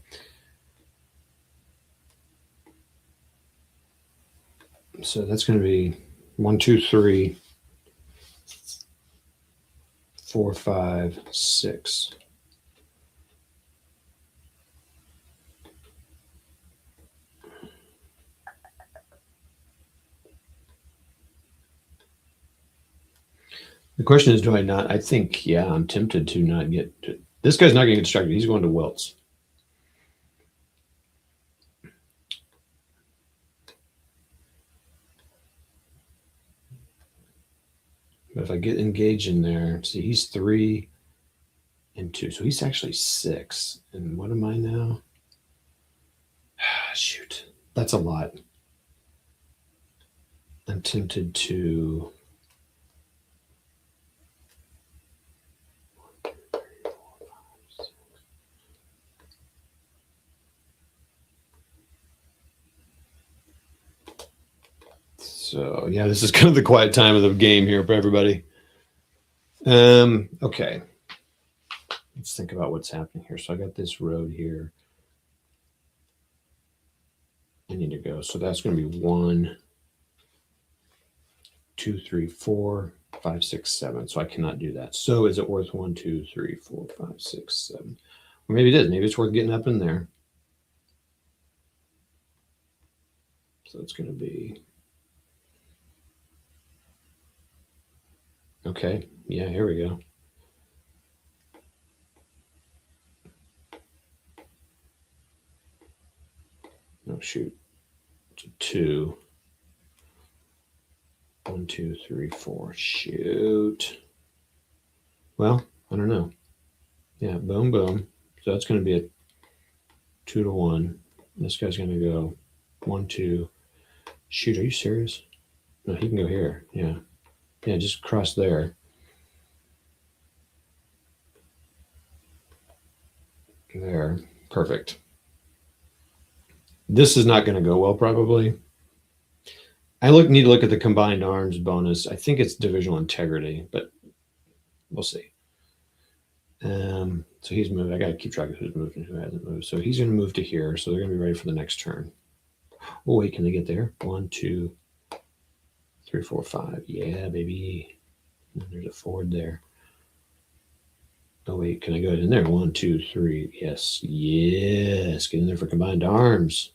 So that's gonna be 1, 2, 3, 4, 5, 6. The question is, do I not? I think, yeah, I'm tempted to not get. This guy's not going to get distracted. He's going to Wilts. But if I get engaged in there, see, he's 3 and 2. So he's actually 6. And what am I now? Shoot. That's a lot. I'm tempted to. So yeah, this is kind of the quiet time of the game here for everybody. Okay. Let's think about what's happening here. So I got this road here. I need to go. So that's going to be 1, 2, 3, 4, 5, 6, 7. So I cannot do that. So is it worth 1, 2, 3, 4, 5, 6, 7? Or maybe it is. Maybe it's worth getting up in there. So it's going to be. Okay. Yeah, here we go. Oh, shoot. It's a 2. 1, 2, 3, 4. Shoot. Well, I don't know. Yeah, boom, boom. So that's going to be a 2 to 1. This guy's going to go 1, 2. Shoot, are you serious? No, he can go here. Yeah. Yeah, just cross there. There. Perfect. This is not going to go well, probably. I need to look at the combined arms bonus. I think it's divisional integrity, but we'll see. So he's moved. I got to keep track of who's moved and who hasn't moved. So he's going to move to here. So they're going to be ready for the next turn. Oh, wait, can they get there? 1, 2, 3, 4, 5. Yeah, baby. And there's a Ford there. Oh, wait. Can I go in there? 1, 2, 3. Yes. Yes. Get in there for combined arms.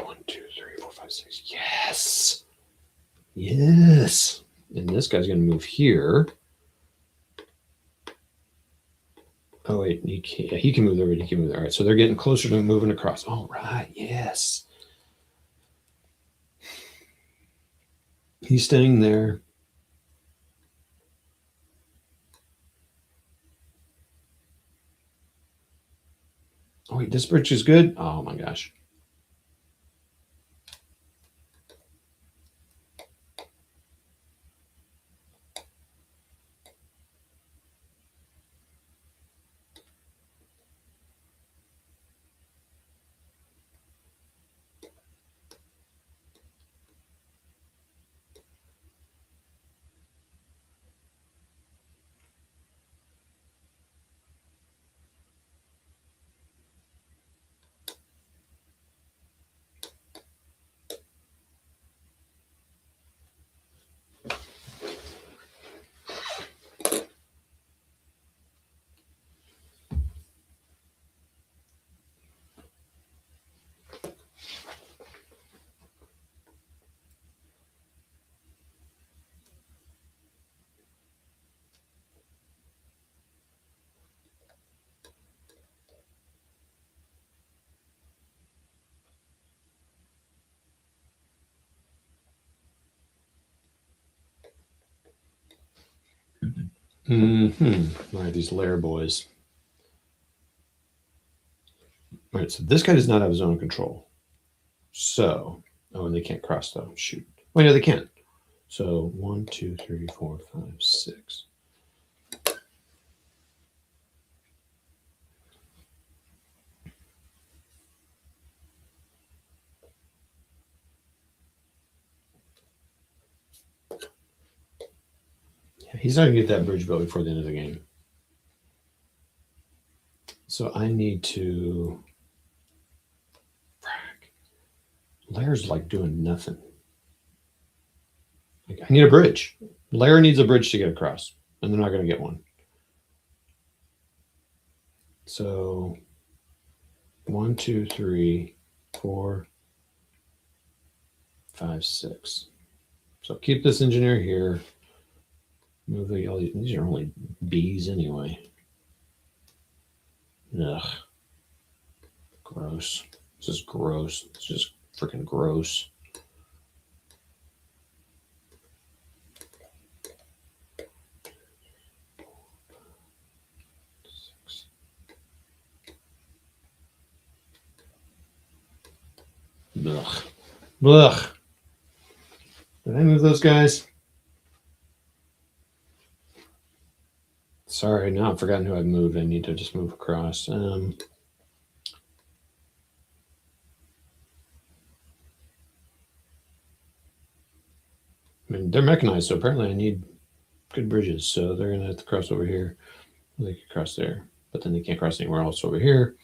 One, 2, 3, 4, 5, 6. Yes. Yes. And this guy's going to move here. Oh, wait. He can move there. He can move there. All right. So they're getting closer to moving across. All right. Yes. He's staying there. Oh, wait. This bridge is good. Oh, my gosh. All right, these lair boys. All right, so this guy does not have zone control. So, oh, and they can't cross though. Shoot. Wait, no, they can. So 1, 2, 3, 4, 5, 6. Yeah, he's not gonna get that bridge built before the end of the game. So I need to. Lair's like doing nothing. Like, I need a bridge. Lair needs a bridge to get across, and they're not going to get one. So 1, 2, 3, 4, 5, 6. So keep this engineer here. Move these are only B's anyway. Ugh. Gross. This is gross. It's just freaking gross. Ugh. Ugh. Did I move those guys? Sorry, now I've forgotten who I've moved. I need to just move across. I mean, they're mechanized, so apparently I need good bridges. So they're going to have to cross over here. They can cross there, but then they can't cross anywhere else over here.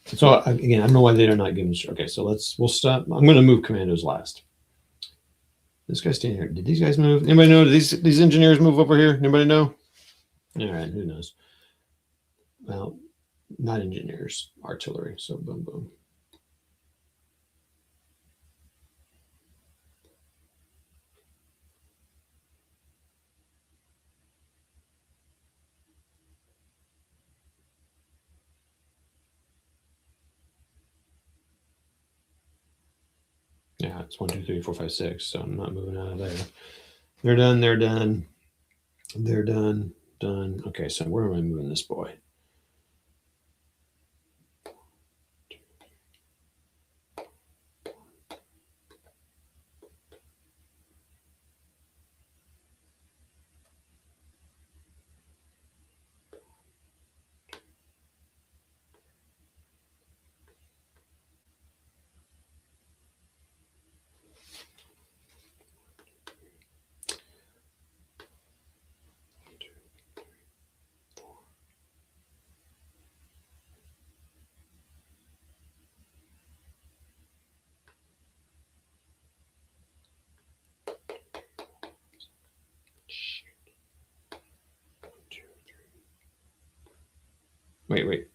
So again, I don't know why they're not giving. Okay, so we'll stop. I'm going to move commandos last. This guy's staying here. Did these guys move? Anybody know? Did these engineers move over here? Anybody know? All right, who knows? Well, not engineers, artillery. So boom, boom. Yeah, it's 1, 2, 3, 4, 5, 6. So I'm not moving out of there. They're done. They're done. They're done. Done. Okay, so where am I moving this boy? Wait.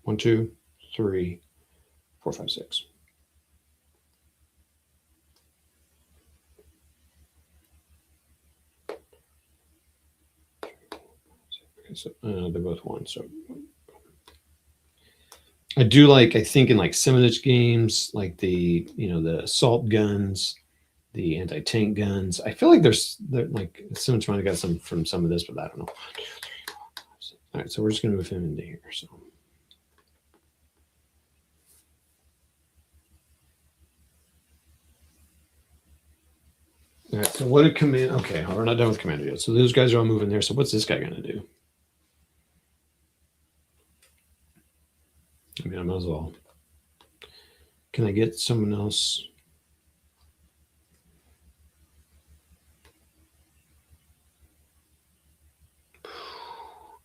1, 2, 3, 4, 5, 6. Okay, so they're both 1. So I do like, I think in like Simonich games, like the, the assault guns, the anti-tank guns. I feel like they're like Simonich might have got some from some of this, but I don't know. All right, so we're just gonna move him into here. So. All right, so what did command? Okay, we're not done with commander yet. So those guys are all moving there. So what's this guy gonna do? I mean, I might as well. Can I get someone else?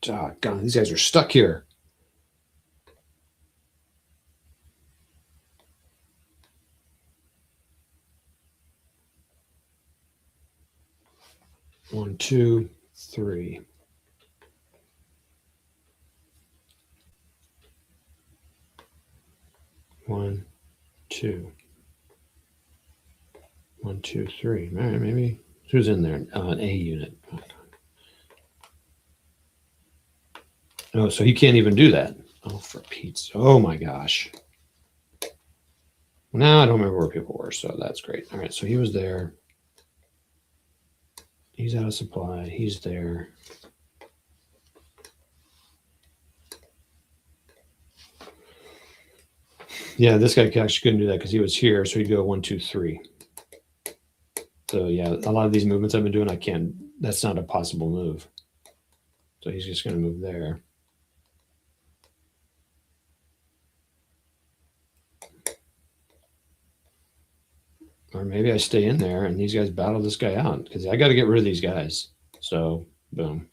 Oh, God, these guys are stuck here. One, two, three. One, two. 1, 2, 3. All right, maybe. Who's in there? An A unit. Oh, so he can't even do that. Oh, for Pete's. Oh, my gosh. Now I don't remember where people were, so that's great. All right, so he was there. He's out of supply. He's there. Yeah, this guy actually couldn't do that because he was here, so he'd go 1, 2, 3. So yeah, a lot of these movements I've been doing, I can't. That's not a possible move. So he's just going to move there. Or maybe I stay in there and these guys battle this guy out because I got to get rid of these guys. So, boom.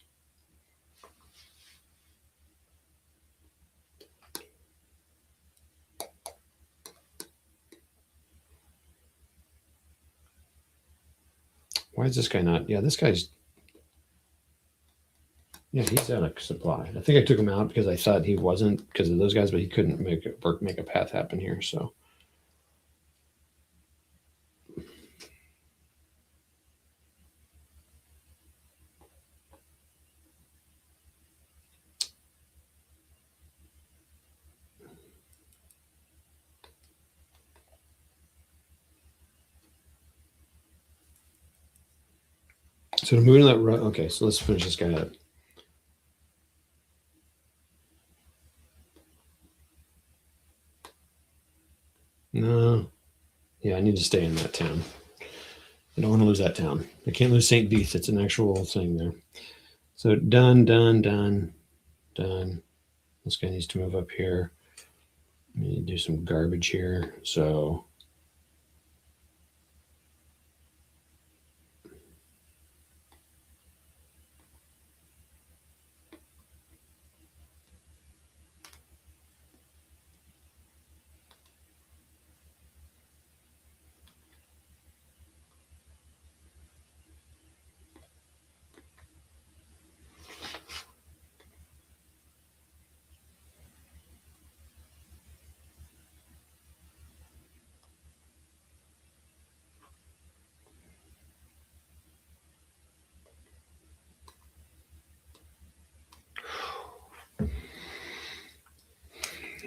Why is this guy not? Yeah, this guy's. Yeah, he's out of supply. I think I took him out because I thought he wasn't because of those guys, but he couldn't make it work, make a path happen here. So. So to move in that road, okay, so let's finish this guy up. No. Yeah, I need to stay in that town. I don't want to lose that town. I can't lose St. Beith. It's an actual thing there. So done. This guy needs to move up here. I need to do some garbage here. So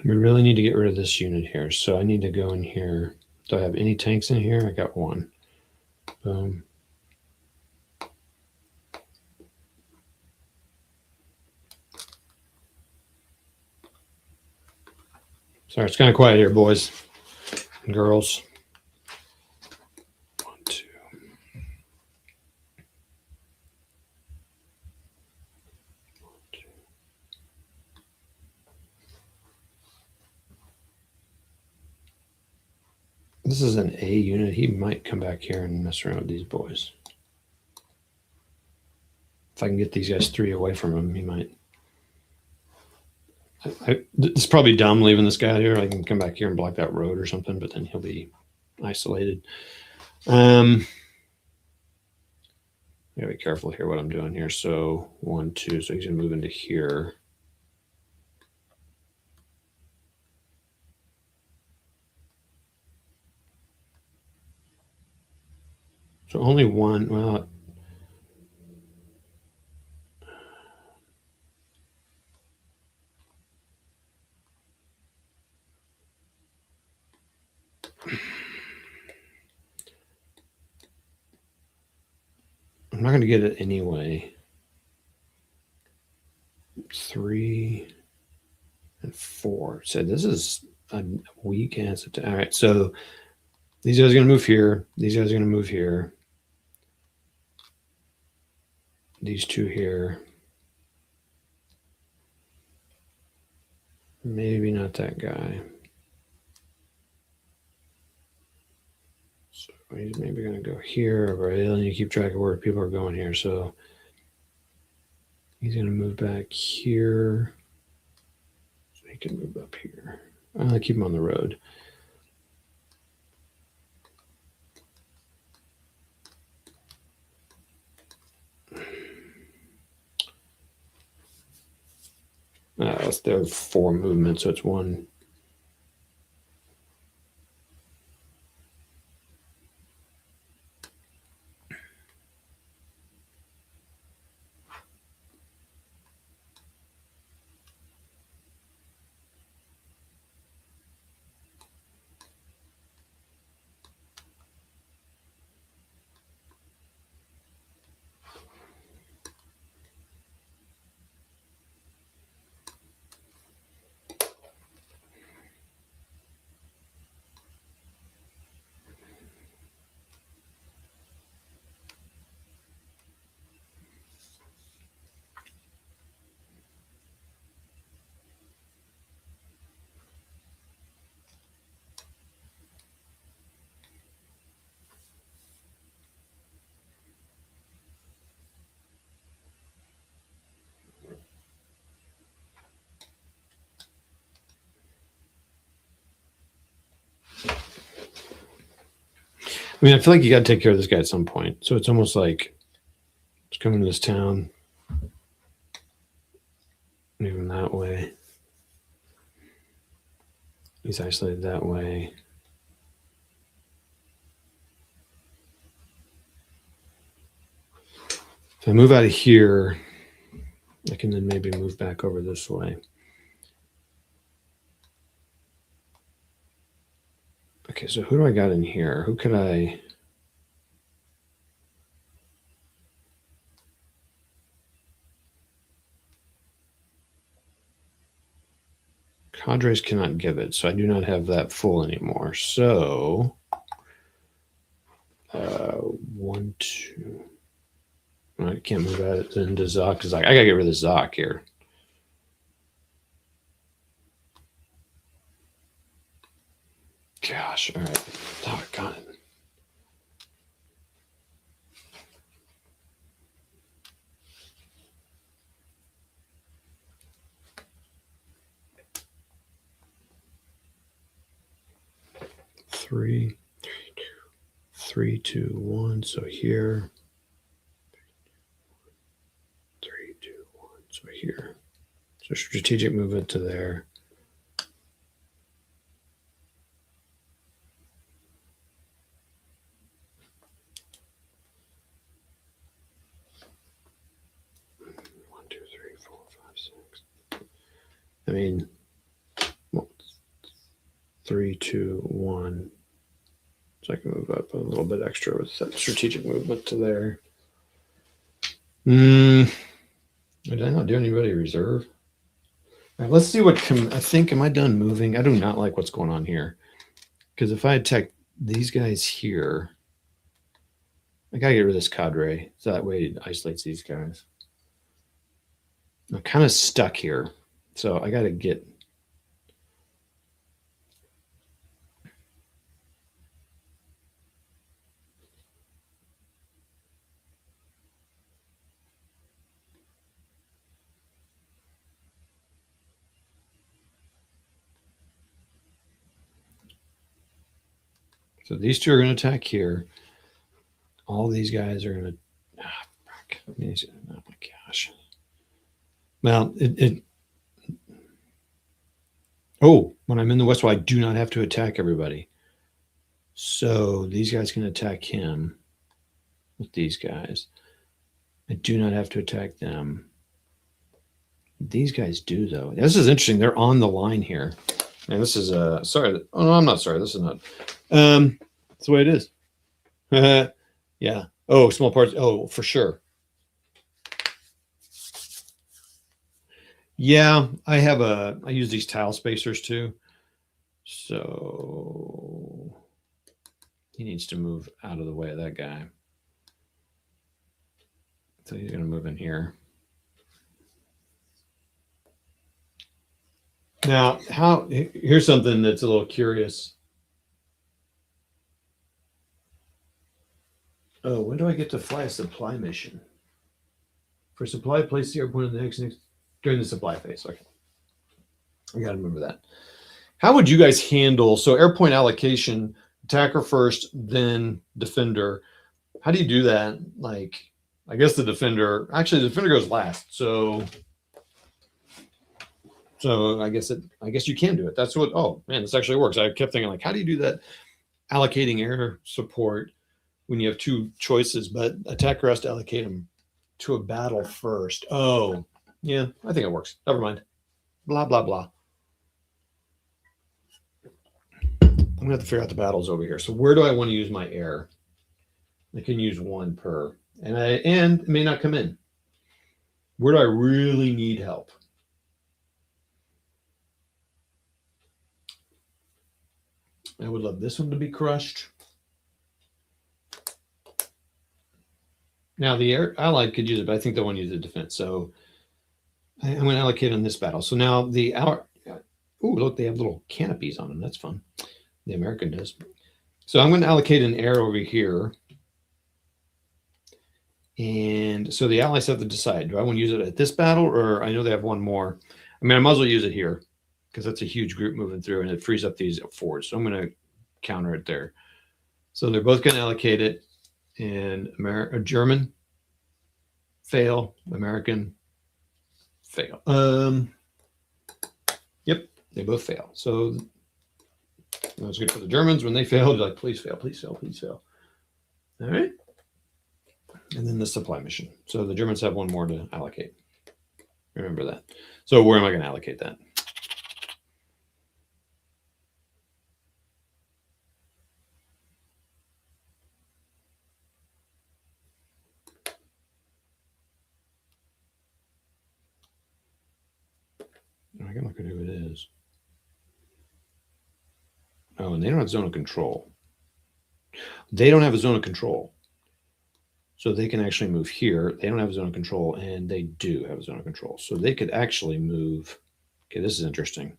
we really need to get rid of this unit here. So I need to go in here. Do I have any tanks in here? I got one. Boom. Sorry, it's kind of quiet here, boys and girls. 1, 2. This is an A unit. He might come back here and mess around with these boys. If I can get these guys 3 away from him, he might. It's probably dumb leaving this guy here. I can come back here and block that road or something, but then he'll be isolated. I gotta be careful here what I'm doing here. So 1, 2. So he's gonna move into here. only one. Well, I'm not going to get it anyway. 3 and 4. So this is a weak ass attack. All right, so these guys are going to move here. These guys are going to move here. These two here. Maybe not that guy. So he's maybe going to go here, right? And you keep track of where people are going here. So he's going to move back here. So he can move up here. I'll keep him on the road. There are 4 movements, so it's 1. I mean, I feel like you got to take care of this guy at some point. So it's almost like it's coming to this town. Moving that way. He's isolated that way. If I move out of here, I can then maybe move back over this way. Okay, so who do I got in here? Who could I... Cadres cannot give it, so I do not have that full anymore. So, 1, 2... I can't move out into Zoc because I gotta get rid of Zoc here. Gosh, all right. Oh, got it. Three, 3, 2, 1. So here. 3, 2, 1. So here. So strategic movement to there. I mean, 3, 2, 1. So I can move up a little bit extra with that strategic movement to there. Did I not do anybody reserve? All right, let's see what I think. Am I done moving? I do not like what's going on here. Because if I attack these guys here, I gotta get rid of this cadre. So that way it isolates these guys. I'm kind of stuck here. So I gotta get... So these two are going to attack here. All these guys are going to... Oh my gosh. Well, oh, when I'm in the West Wall, I do not have to attack everybody. So these guys can attack him. with these guys. I do not have to attack them. These guys do, though. This is interesting. They're on the line here. And this is sorry. Oh no, I'm not sorry. This is not. That's the way it is. Yeah. Oh, small parts. Oh, for sure. Yeah, I use these tile spacers too. So he needs to move out of the way of that guy. So he's going to move in here. Now, here's something that's a little curious. Oh, when do I get to fly a supply mission? For supply, place the airport in the next during the supply phase. Okay. I got to remember that. How would you guys handle, so airpoint allocation, attacker first, then defender. How do you do that? Like, I guess the defender goes last. So I guess you can do it. That's what, oh man, this actually works. I kept thinking like, how do you do that? Allocating air support when you have two choices, but attacker has to allocate them to a battle first. Oh, yeah, I think it works. Never mind. Blah, blah, blah. I'm going to have to figure out the battles over here. So where do I want to use my air? I can use one per. And it may not come in. Where do I really need help? I would love this one to be crushed. Now the air allied could use it, but I think they want to use the defense. So I'm going to allocate on this battle. So now look, they have little canopies on them. That's fun. The American does. So I'm going to allocate an air over here. And so the allies have to decide, do I want to use it at this battle, or I know they have one more. I mean, I might as well use it here because that's a huge group moving through and it frees up these forts. So I'm going to counter it there. So they're both going to allocate it. And German, fail. American, fail. Yep, they both fail. So that's good for the Germans. When they fail, they're like, please fail, please fail, please fail. All right. And then the supply mission. So the Germans have one more to allocate. Remember that. So where am I going to allocate that? I can look at who it is. Oh, and they don't have zone of control. They don't have a zone of control. So they can actually move here. They don't have a zone of control, and they do have a zone of control. So they could actually move. Okay, this is interesting.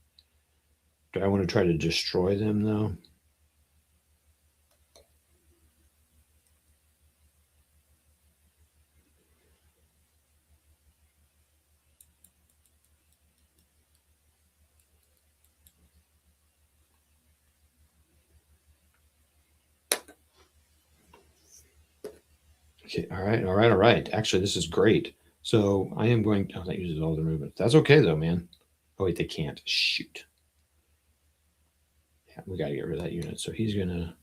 Do I want to try to destroy them, though? Okay, all right. Actually, this is great. So I am going, oh, that uses all the movement. That's okay though, man. Oh wait, they can't. Shoot. Yeah, we got to get rid of that unit. So he's gonna,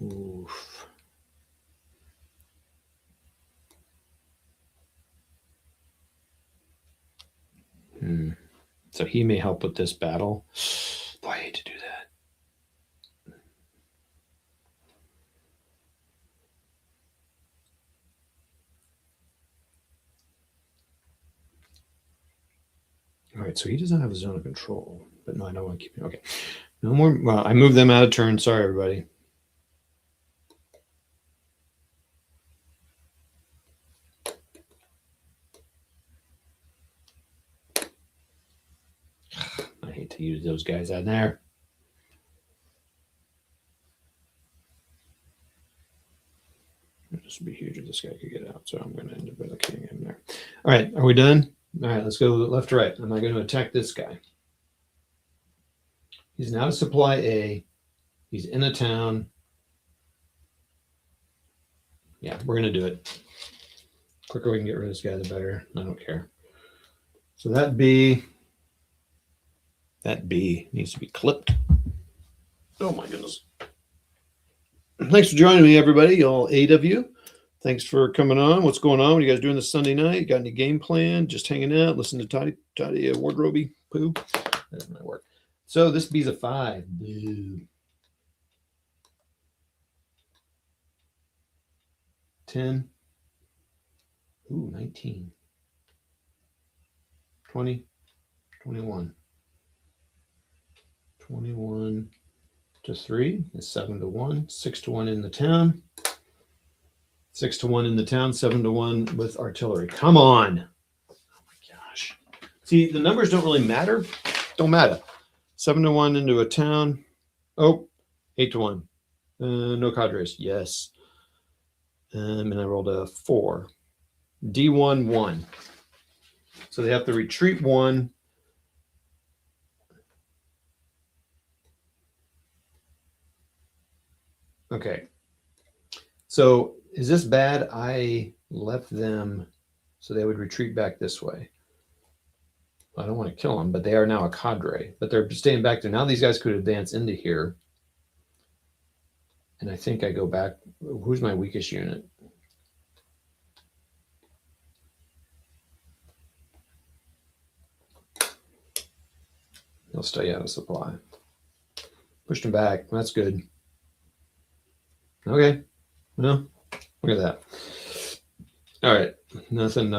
oof. So he may help with this battle. Boy, I hate to do that. All right, so he doesn't have a zone of control, but no, I don't want to keep it. Okay, no more. Well, I moved them out of turn. Sorry, everybody. I hate to use those guys out there. This would be huge if this guy could get out, so I'm going to end up allocating him there. All right, are we done? All right, let's go left to right. Am I going to attack this guy? He's now to supply A. He's in a town. Yeah, we're going to do it. The quicker we can get rid of this guy, the better. I don't care. So that B needs to be clipped. Oh my goodness. Thanks for joining me, everybody, all 8 of you. Thanks for coming on. What's going on? What are you guys doing this Sunday night? Got any game plan? Just hanging out, listening to Toddy Wardrobe poo? That doesn't really work. So this B's a 5. Boo. 10. Ooh, 19. 20. 21. 21 to 3 is 7 to 1. 6 to 1 in the town. 6 to 1 in the town. 7 to 1 with artillery. Come on. Oh my gosh. See, the numbers don't really matter. Don't matter. 7 to 1 into a town. Oh, 8 to 1. No cadres. Yes. And I rolled a 4. D1, 1. So they have to retreat 1. Okay. So is this bad? I left them so they would retreat back this way. I don't want to kill them, but they are now a cadre. But they're staying back there. Now these guys could advance into here. And I think I go back. Who's my weakest unit? They'll stay out of supply. Pushed them back. That's good. Okay. Well, look at that. All right. Nothing.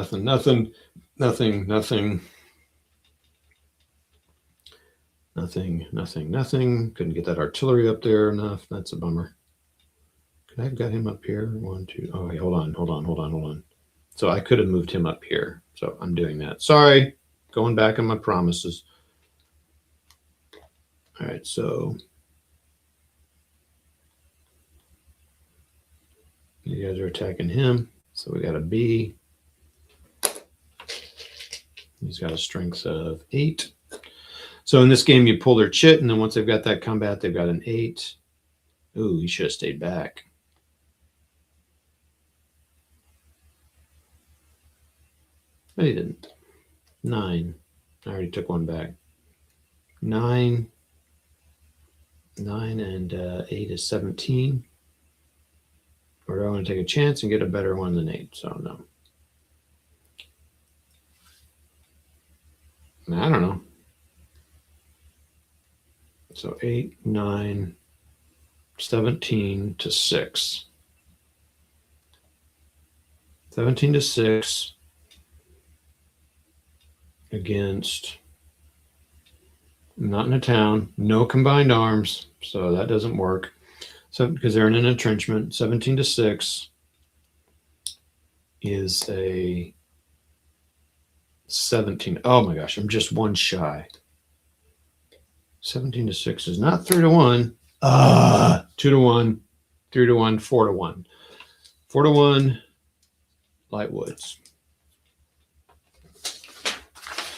Couldn't get that artillery up there enough. That's a bummer. Could I have got him up here? 1, 2. Oh, wait, hold on. So I could have moved him up here. So I'm doing that. Sorry. Going back on my promises. All right. So you guys are attacking him. So we got a B. He's got a strength of 8. So in this game, you pull their chit, and then once they've got that combat, they've got an 8. Ooh, he should have stayed back. But he didn't. 9. I already took one back. 9. 9 and 8 is 17. Or do I want to take a chance and get a better one than 8? So no. I don't know. So 8, 9, 17 to 6. 17 to 6 against, not in a town, no combined arms, so that doesn't work. So because they're in an entrenchment, 17 to 6 is a 17. Oh my gosh, I'm just one shy. 17 to 6 is not 3 to 1. 2 to 1, 3 to 1, 4 to 1. 4 to 1, light woods.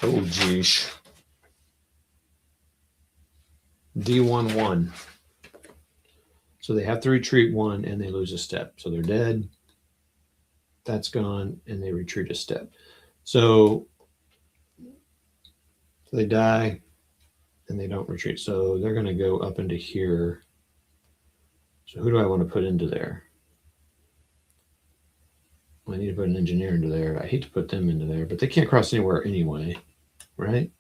Oh, geez. D1, 1. So they have to retreat 1 and they lose a step. So they're dead. That's gone and they retreat a step. So they die and they don't retreat. So they're going to go up into here. So who do I want to put into there? I need to put an engineer into there. I hate to put them into there, but they can't cross anywhere anyway, right?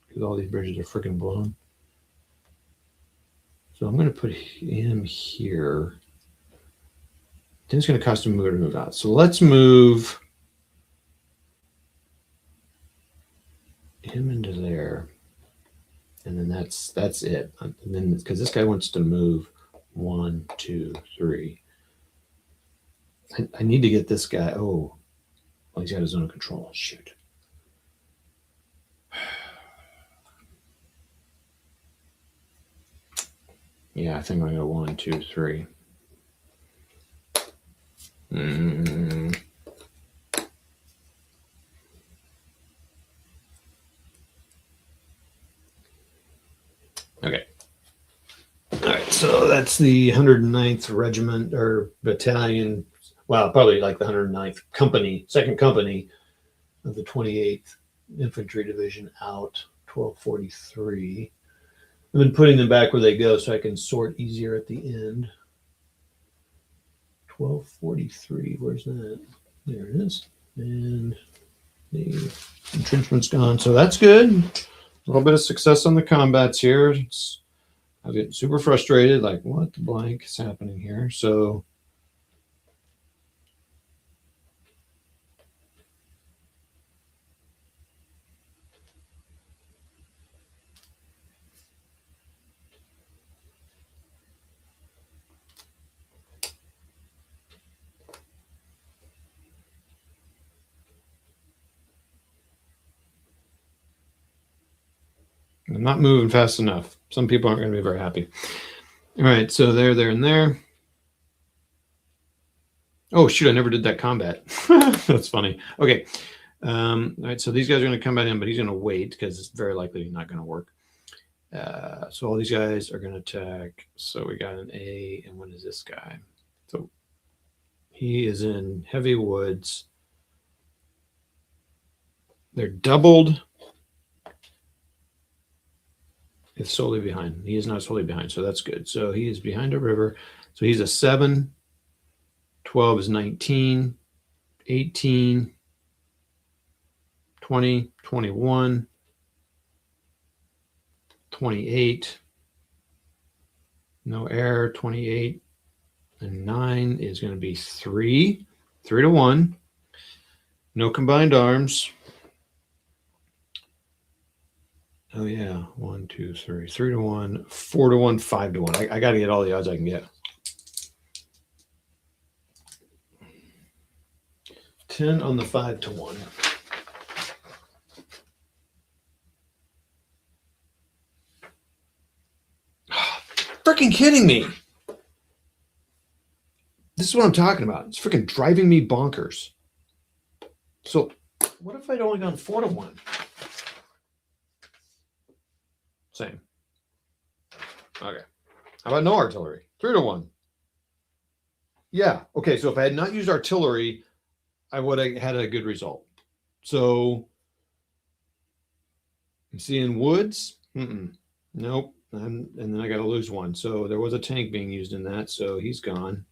Because all these bridges are freaking blown. So I'm going to put him here. Then it's going to cost him to move out. So let's move him into there. And then that's it. And then because this guy wants to move 1, 2, 3. I need to get this guy. Oh, well, he's got his own control. Shoot. Yeah, I think I'm going to go 1, 2, 3. Okay. All right, so that's the 109th Regiment or Battalion. Well, probably like the 109th Company, 2nd Company of the 28th Infantry Division out, 1243. I've been putting them back where they go so I can sort easier at the end. 1243. Where's that? There it is. And the entrenchment's gone. So that's good. A little bit of success on the combats here. I was getting super frustrated. Like, what the blank is happening here? So I'm not moving fast enough. Some people aren't going to be very happy. All right, so there, and there. Oh, shoot, I never did that combat. That's funny. Okay. All right, so these guys are going to come in, but he's going to wait because it's very likely not going to work. So all these guys are going to attack. So we got an A, and what is this guy? So he is in heavy woods. They're doubled. It's solely behind. He is not solely behind, so that's good. So he is behind a river. So he's a 7. 12 is 19, 18, 20, 21, 28. No error, 28. And 9 is going to be 3. 3 to 1. No combined arms. Oh, yeah. 1, 2, 3. 3 to 1, 4 to 1, 5 to 1. I got to get all the odds I can get. 10 on the 5 to 1. Freaking kidding me. This is what I'm talking about. It's freaking driving me bonkers. So what if I'd only gone 4 to 1? Same. Okay. How about no artillery? 3 to 1. Yeah. Okay. So if I had not used artillery, I would have had a good result. So I'm seeing woods. Nope. And then I got to lose 1. So there was a tank being used in that. So he's gone.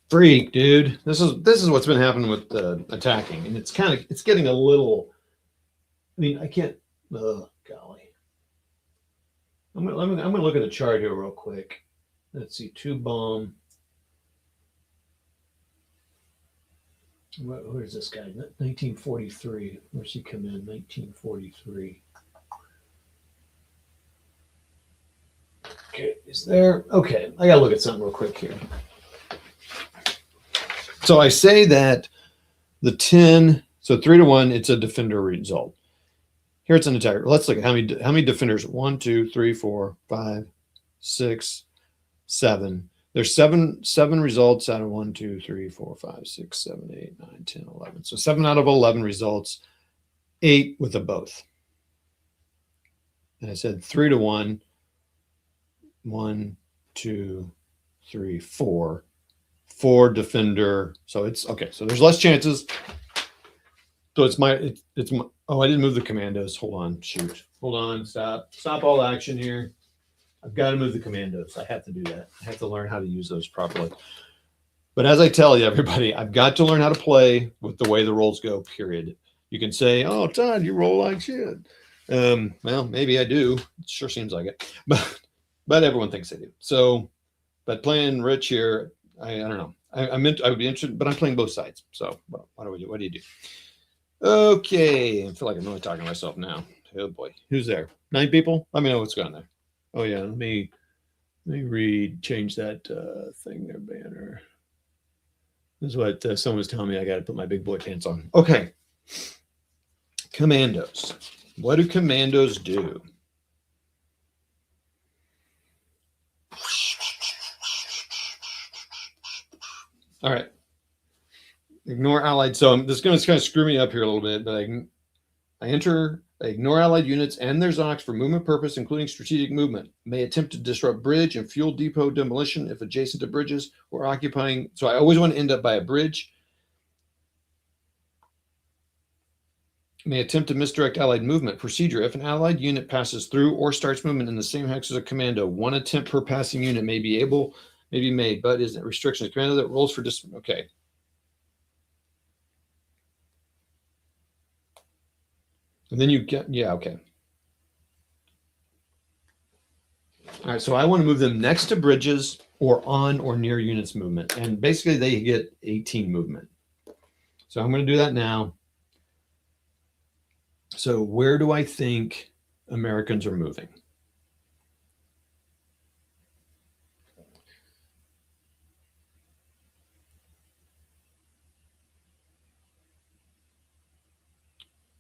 Freak, dude. This is what's been happening with attacking, and it's getting a little. I mean, I can't. Oh, golly. I'm gonna look at the chart here real quick. Let's see, 2 bomb. Where's this guy? 1943. Where's he come in? 1943. Okay, is there? Okay, I gotta look at something real quick here. So I say that the 10, so 3 to 1, it's a defender result. Here it's an attacker. Let's look at how many defenders. 1, 2, 3, 4, 5, 6, 7. There's seven results out of 1, 2, 3, 4, 5, 6, 7, 8, 9, 10, 11. So 7 out of 11 results, 8 with a both. And I said 3 to 1. 1, 2, 3, 4. 4 defender. So it's okay. So there's less chances. So it's my. Oh, I didn't move the commandos. Hold on. Shoot. Hold on. Stop all action here. I've got to move the commandos. I have to do that. I have to learn how to use those properly. But as I tell you, everybody, I've got to learn how to play with the way the rolls go, period. You can say, oh, Todd, you roll like shit. Well, maybe I do. It sure seems like it. But everyone thinks I do. So, but playing Rich here, I don't know. I would be interested, but I'm playing both sides. So what do we do? What do you do? Okay. I feel like I'm really talking to myself now. Oh boy. Who's there? 9 people? Let me know what's going on there. Oh yeah. Let me change that thing there, banner. This is what someone was telling me. I got to put my big boy pants on. Okay. Commandos. What do commandos do? All right. Ignore allied. So this is going to kind of screw me up here a little bit, but I enter Ignore allied units and their Zocs for movement purpose, including strategic movement. May attempt to disrupt bridge and fuel depot demolition if adjacent to bridges or occupying. So I always want to end up by a bridge. May attempt to misdirect allied movement. Procedure: if an allied unit passes through or starts movement in the same hex as a commando, one attempt per passing unit may be made, but isn't restriction. A commando that rolls for okay. And then you get, yeah, okay. All right, so I want to move them next to bridges or on or near units movement. And basically they get 18 movement. So I'm going to do that now. So where do I think Americans are moving?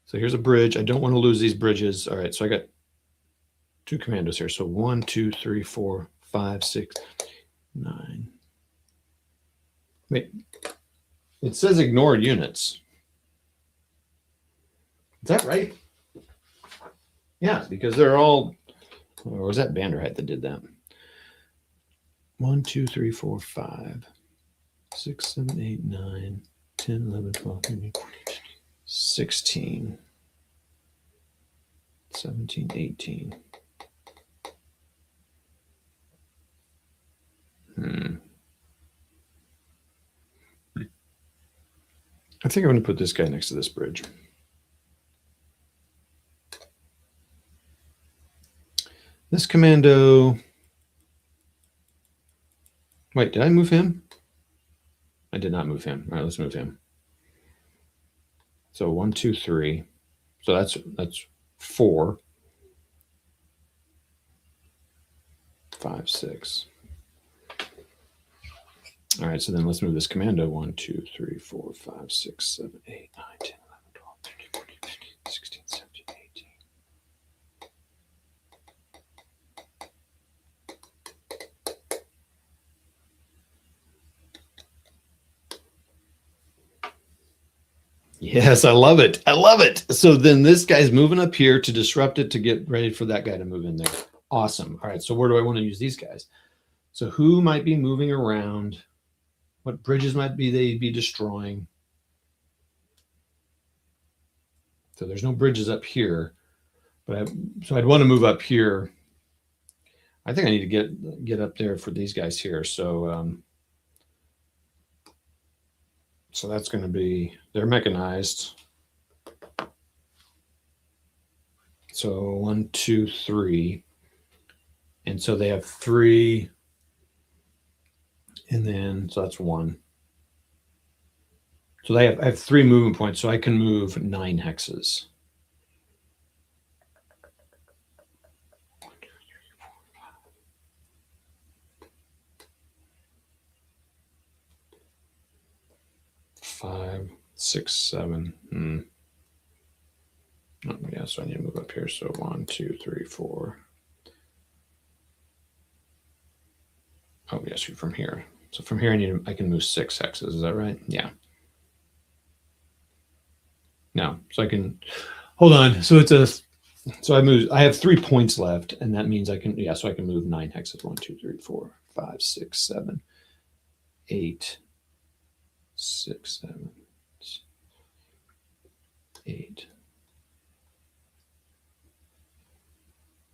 So here's a bridge. I don't want to lose these bridges. All right, so I got 2 commandos here. So 1, 2, 3, 4, 5, 6, 9. Wait, it says ignore units. Is that right? Yeah, because they're all, or was that Banderheit that did that? 1, 2, 3, 4, 5, 6, 7, 8, 9, 10, 11, 12, 13, 16, 17, 18. I think I'm going to put this guy next to this bridge. This commando. Wait, did I move him? I did not move him. All right, let's move him. So 1, 2, 3. So that's 4, 5, 6. All right, so then let's move this commando. 1, 2, 3, 4, 5, 6, 7, 8, 9, 10, 11, 12, 13, 14, 15, 16, 17, 18. Yes, I love it. I love it. So then this guy's moving up here to disrupt it to get ready for that guy to move in there. Awesome. All right, so where do I want to use these guys? So who might be moving around? What bridges might they be destroying? So there's no bridges up here, but so I'd want to move up here. I think I need to get up there for these guys here. So so that's going to be, they're mechanized. So 1, 2, 3, and so they have 3, and then so that's 1. So I have 3 movement points, so I can move 9 hexes. 5, 6, 7. Oh, yeah, so I need to move up here. So 1, 2, 3, 4. Oh, yes, from here. So from here, I can move 6 hexes. Is that right? Yeah. No, so I can hold on. So I have 3 points left, and that means I can, yeah, so I can move 9 hexes. 1, 2, 3, 4, 5, 6, 7, 8, 6, 7, 8,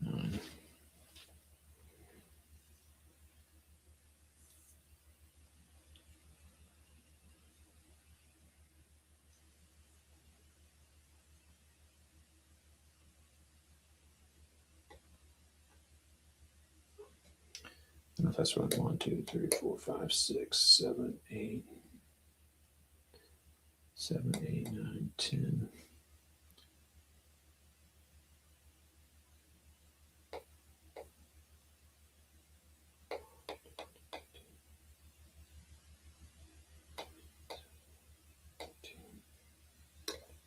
9. I don't know if that's right. 1, 2, 3, 4, 5, 6, 7, 8, 7, 8, 9, 10.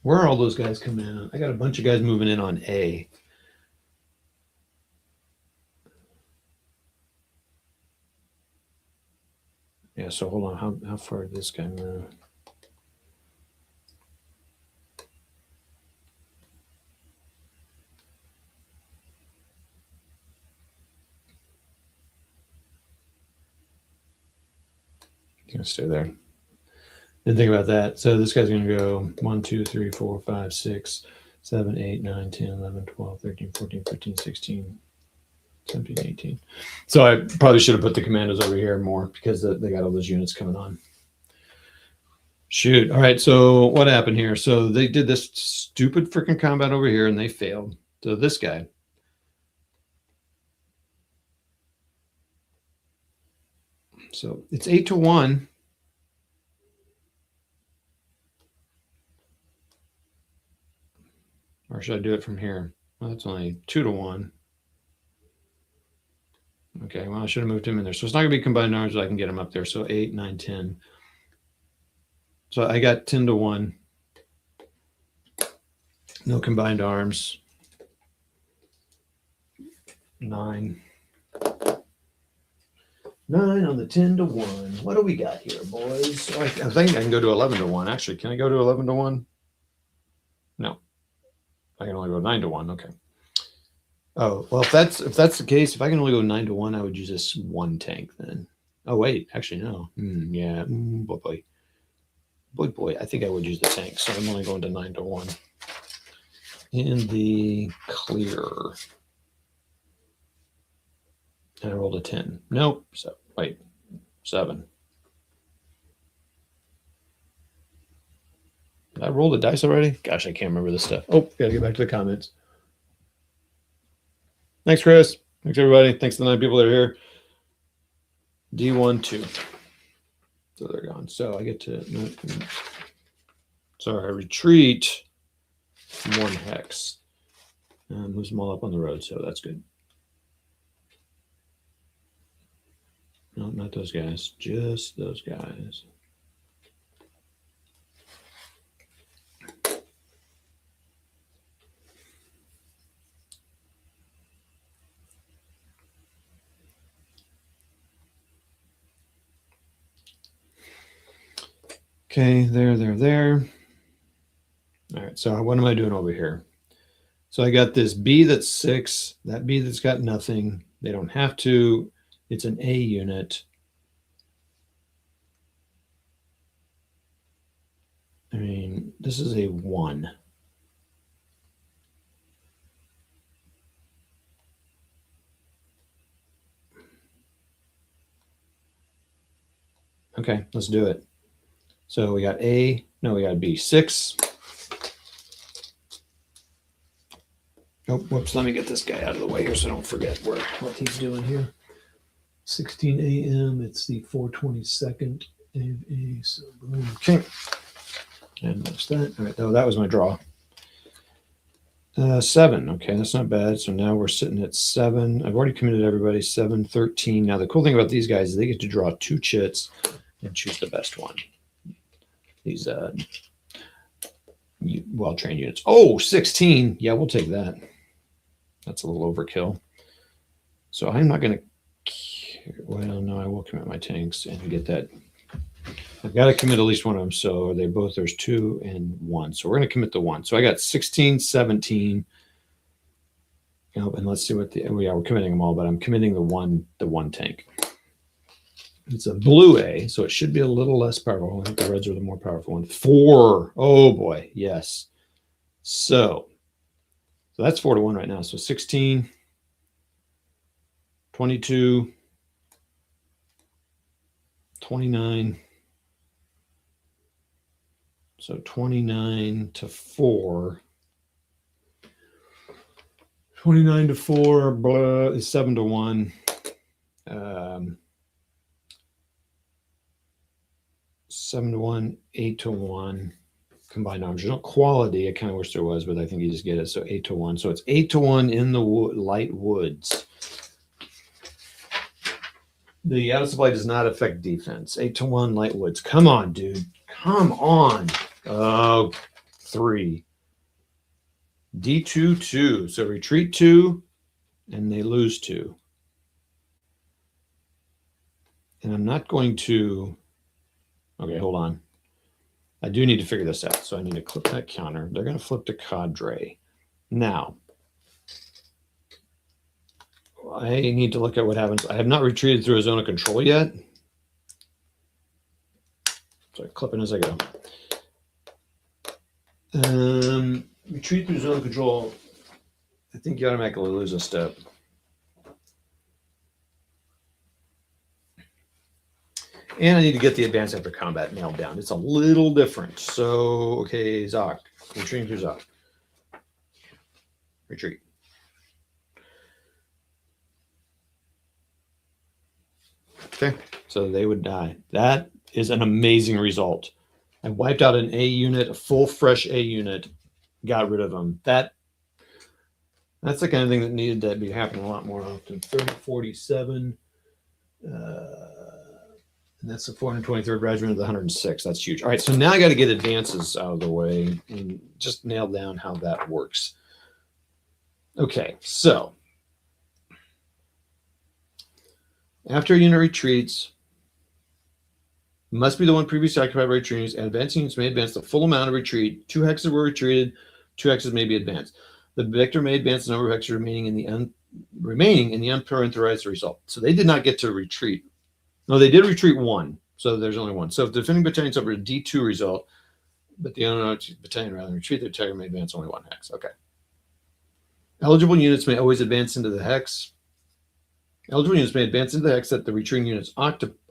Where are all those guys coming in? I got a bunch of guys moving in on A. Yeah, so hold on. How far did this guy move? He's going to stay there. Didn't think about that. So this guy's going to go 1, 2, 3, 4, 5, 6, 7, 8, 9, 10, 11, 12, 13, 14, 15, 16, 17, 18. So I probably should have put the commandos over here more because they got all those units coming on. Shoot. All right. So what happened here? So they did this stupid freaking combat over here and they failed. So this guy. So it's 8-1. Or should I do it from here? Well, that's only 2-1. Okay, well, I should have moved him in there. So it's not going to be combined arms, but I can get him up there. So 8, 9, 10. So I got 10-1. No combined arms. 9. 9 on the 10-1. What do we got here, boys? Oh, I think I can go to 11-1. Actually, can I go to 11-1? No. I can only go 9-1. Okay. Oh, well, if that's the case, if I can only go 9-1, I would use this one tank then. Oh, wait. Actually, no. Yeah. Boy. I think I would use the tank. So I'm only going to 9-1. In the clear. And I rolled a 10. Nope. So, wait. 7. Did I roll the dice already? Gosh, I can't remember this stuff. Oh, gotta get back to the comments. Thanks, Chris. Thanks, everybody. Thanks to the 9 people that are here. D1, 2. So they're gone. So I get to... Sorry, I retreat 1 hex. And moves them all up on the road, so that's good. No, not those guys. Just those guys. Okay, there. All right, so what am I doing over here? So I got this B that's 6, that B that's got nothing. They don't have to. It's an A unit. I mean, this is a 1. Okay, let's do it. So we got A. No, we got B. 6. Oh, whoops. Let me get this guy out of the way here so I don't forget what he's doing here. 16 a.m. It's the 422nd A. So boom. Okay. And that's that. All right. Oh, that was my draw. 7. Okay, that's not bad. So now we're sitting at 7. I've already committed everybody. 7, 13. Now the cool thing about these guys is they get to draw 2 chits and choose the best one. These well-trained units. Oh, 16. Yeah, we'll take that. That's a little overkill. So I'm not going to... Well, no, I will commit my tanks and get that. I've got to commit at least one of them. So they both, there's 2 and 1. So we're going to commit the 1. So I got 16, 17. And let's see what we're committing them all, but I'm committing the one tank. It's a blue A, so it should be a little less powerful. I think the reds are the more powerful one. 4. Oh boy, yes. So that's 4-1 right now. So 16, 22, 29. So 29-4. 29-4 blah, is 7-1. 7-1, 8-1 combined arms. There's no quality. I kind of wish there was, but I think you just get it. So 8-1. So it's 8-1 in the light woods. The out of supply does not affect defense. 8-1 light woods. Come on, dude. Come on. Oh, 3. D2, 2. So retreat 2, and they lose 2. And I'm not going to... Okay, hold on. I do need to figure this out. So I need to clip that counter. They're going to flip to cadre. Now, I need to look at what happens. I have not retreated through a zone of control yet. So clipping as I go. Retreat through zone control. I think you automatically lose a step. And I need to get the advance after combat nailed down. It's a little different. So, okay, Zoc. Retreating through Zoc. Retreat. Okay, so they would die. That is an amazing result. I wiped out an A unit, a full fresh A unit, got rid of them. That's the kind of thing that needed to be happening a lot more often. 3047. And that's the 423rd Regiment of the 106. That's huge. All right, so now I got to get advances out of the way and just nail down how that works. Okay, so after a unit retreats, must be the one previously occupied by retreating, and advancing units may advance the full amount of retreat. 2 hexes were retreated, 2 hexes may be advanced. The victor may advance the number of hexes remaining in the unparentherized result. So they did not get to retreat. No, they did retreat 1. So there's only 1. So if the defending battalion suffered a D2 result, but the unknown battalion rather than retreat, the attacker may advance only 1 hex. Okay. Eligible units may always advance into the hex. Eligible units may advance into the hex that the retreating units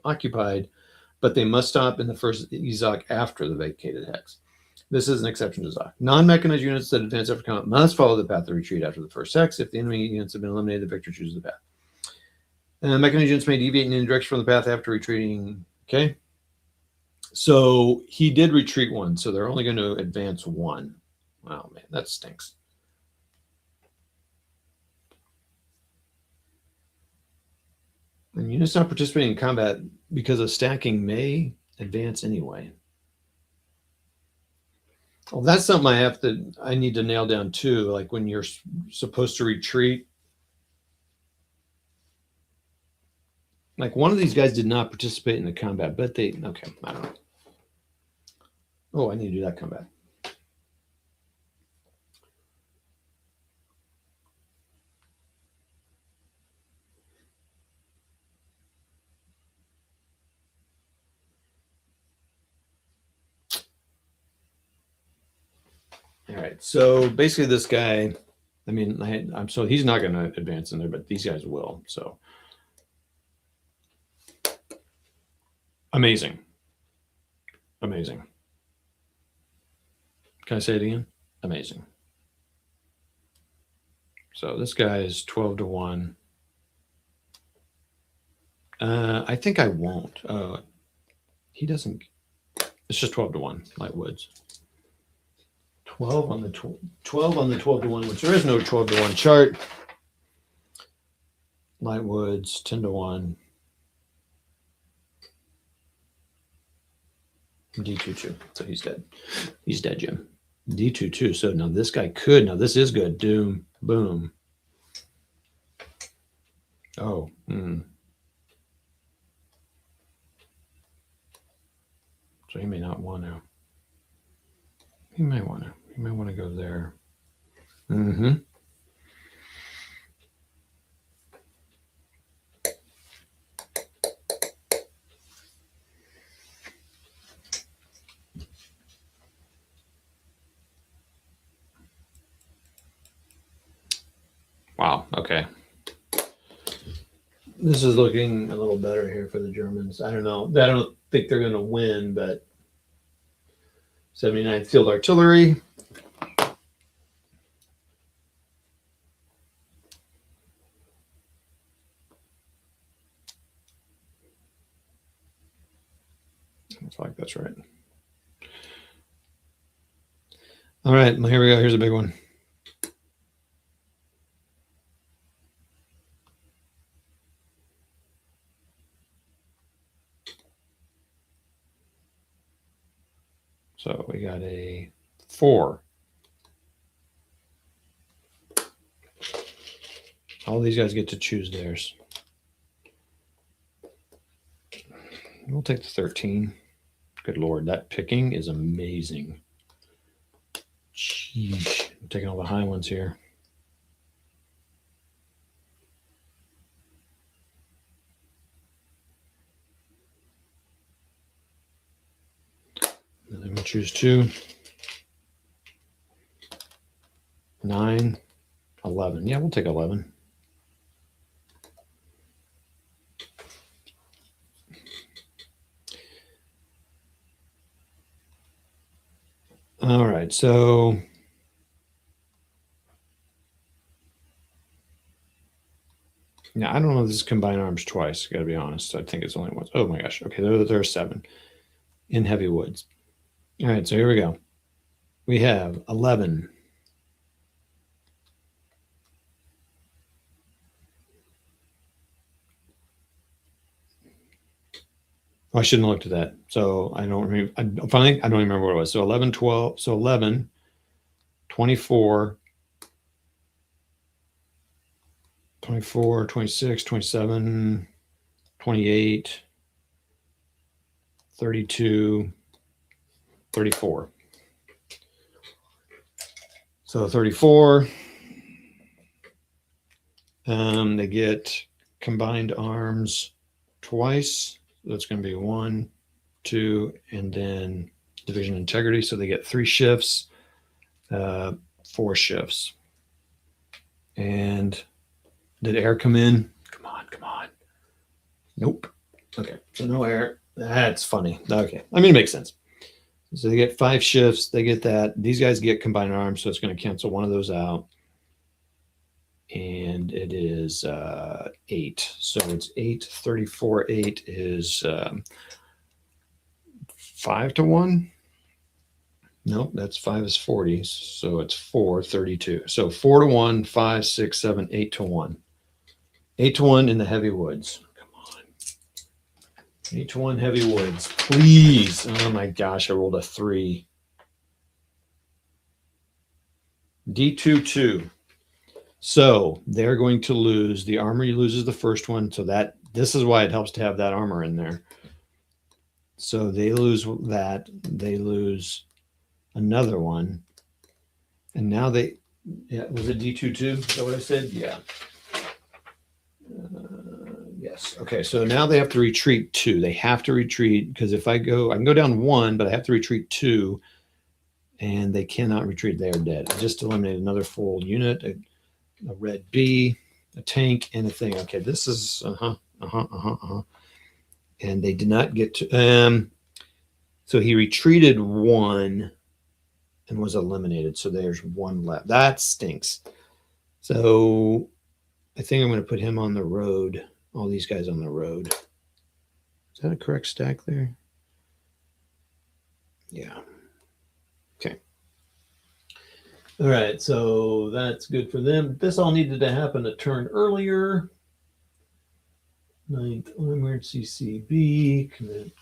occupied, but they must stop in the first EZOC after the vacated hex. This is an exception to ZOC. Non-mechanized units that advance after combat must follow the path of retreat after the first hex. If the enemy units have been eliminated, the victor chooses the path. Mechanized units may deviate in any direction from the path after retreating. Okay. So he did retreat 1, so they're only going to advance 1. Wow, man, that stinks. And units not participating in combat because of stacking may advance anyway. Well, that's something I need to nail down too. Like when you're supposed to retreat. Like one of these guys did not participate in the combat, but okay, I don't know. Oh, I need to do that combat. All right, so basically this guy, I mean, so he's not going to advance in there, but these guys will. So amazing. Amazing. Can I say it again? Amazing. So this guy is 12 to 1. I think I won't. He doesn't. It's just 12 to 1, Light Woods. 12 on the 12 to 1, which there is no 12 to 1 chart. Light Woods, 10 to 1. D22. So he's dead. He's dead, Jim. D22. So now this guy could. Now this is good. Doom. Boom. Oh. So he may not want to. He may want to. He may want to go there. Mm-hmm. Wow. Okay. This is looking a little better here for the Germans. I don't know. I don't think they're going to win, but 79th Field Artillery. Looks like that's right. All right. Well, here we go. Here's a big one. So we got a 4. All these guys get to choose theirs. We'll take the 13. Good Lord, that picking is amazing. Jeez, I'm taking all the high ones here. choose 2. 9, 11. Yeah, we'll take 11. All right, so now I don't know if this is combined arms twice. Got to be honest. I think it's only once. Oh my gosh. Okay, there are 7 in heavy woods. All right, so here we go. We have 11. Oh, I shouldn't have looked at that. So I don't remember. I don't even remember what it was. So 11, 12. So 11, 24, 24, 26, 27, 28, 32, 34. So 34. They get combined arms twice. That's going to be 1, 2, and then division integrity. So they get 3 shifts, 4 shifts. And did air come in? Come on. Nope. Okay, so no air. That's funny. Okay, I mean, it makes sense. So they get 5 shifts. They get that. These guys get combined arms, so it's going to cancel one of those out. And it is 8. So it's 8, 34, 8 is 5 to 1. Nope, that's 5 is 40. So it's 4, 32. So 4 to 1, 5, 6, 7, 8 to 1. 8 to 1 in the heavy woods. Come on. 8 to 1 heavy woods. Please. Oh my gosh, I rolled a 3. D2, 2. So they're going to lose. The armory loses the first one. So this is why it helps to have that armor in there. So they lose that. They lose another one. And now was it D2 too? Is that what I said? Yeah. Yes. Okay. So now they have to retreat 2. They have to retreat because if I can go down 1, but I have to retreat 2. And they cannot retreat. They are dead. I just eliminated another full unit. A red B, a tank, and a thing. Okay, this is and they did not get to so he retreated 1 and was eliminated. So there's 1 left. That stinks. So I think I'm going to put him on the road. All these guys on the road. Is that a correct stack there? Yeah. Okay. All right, so that's good for them. This all needed to happen a turn earlier. 9th armored CCB,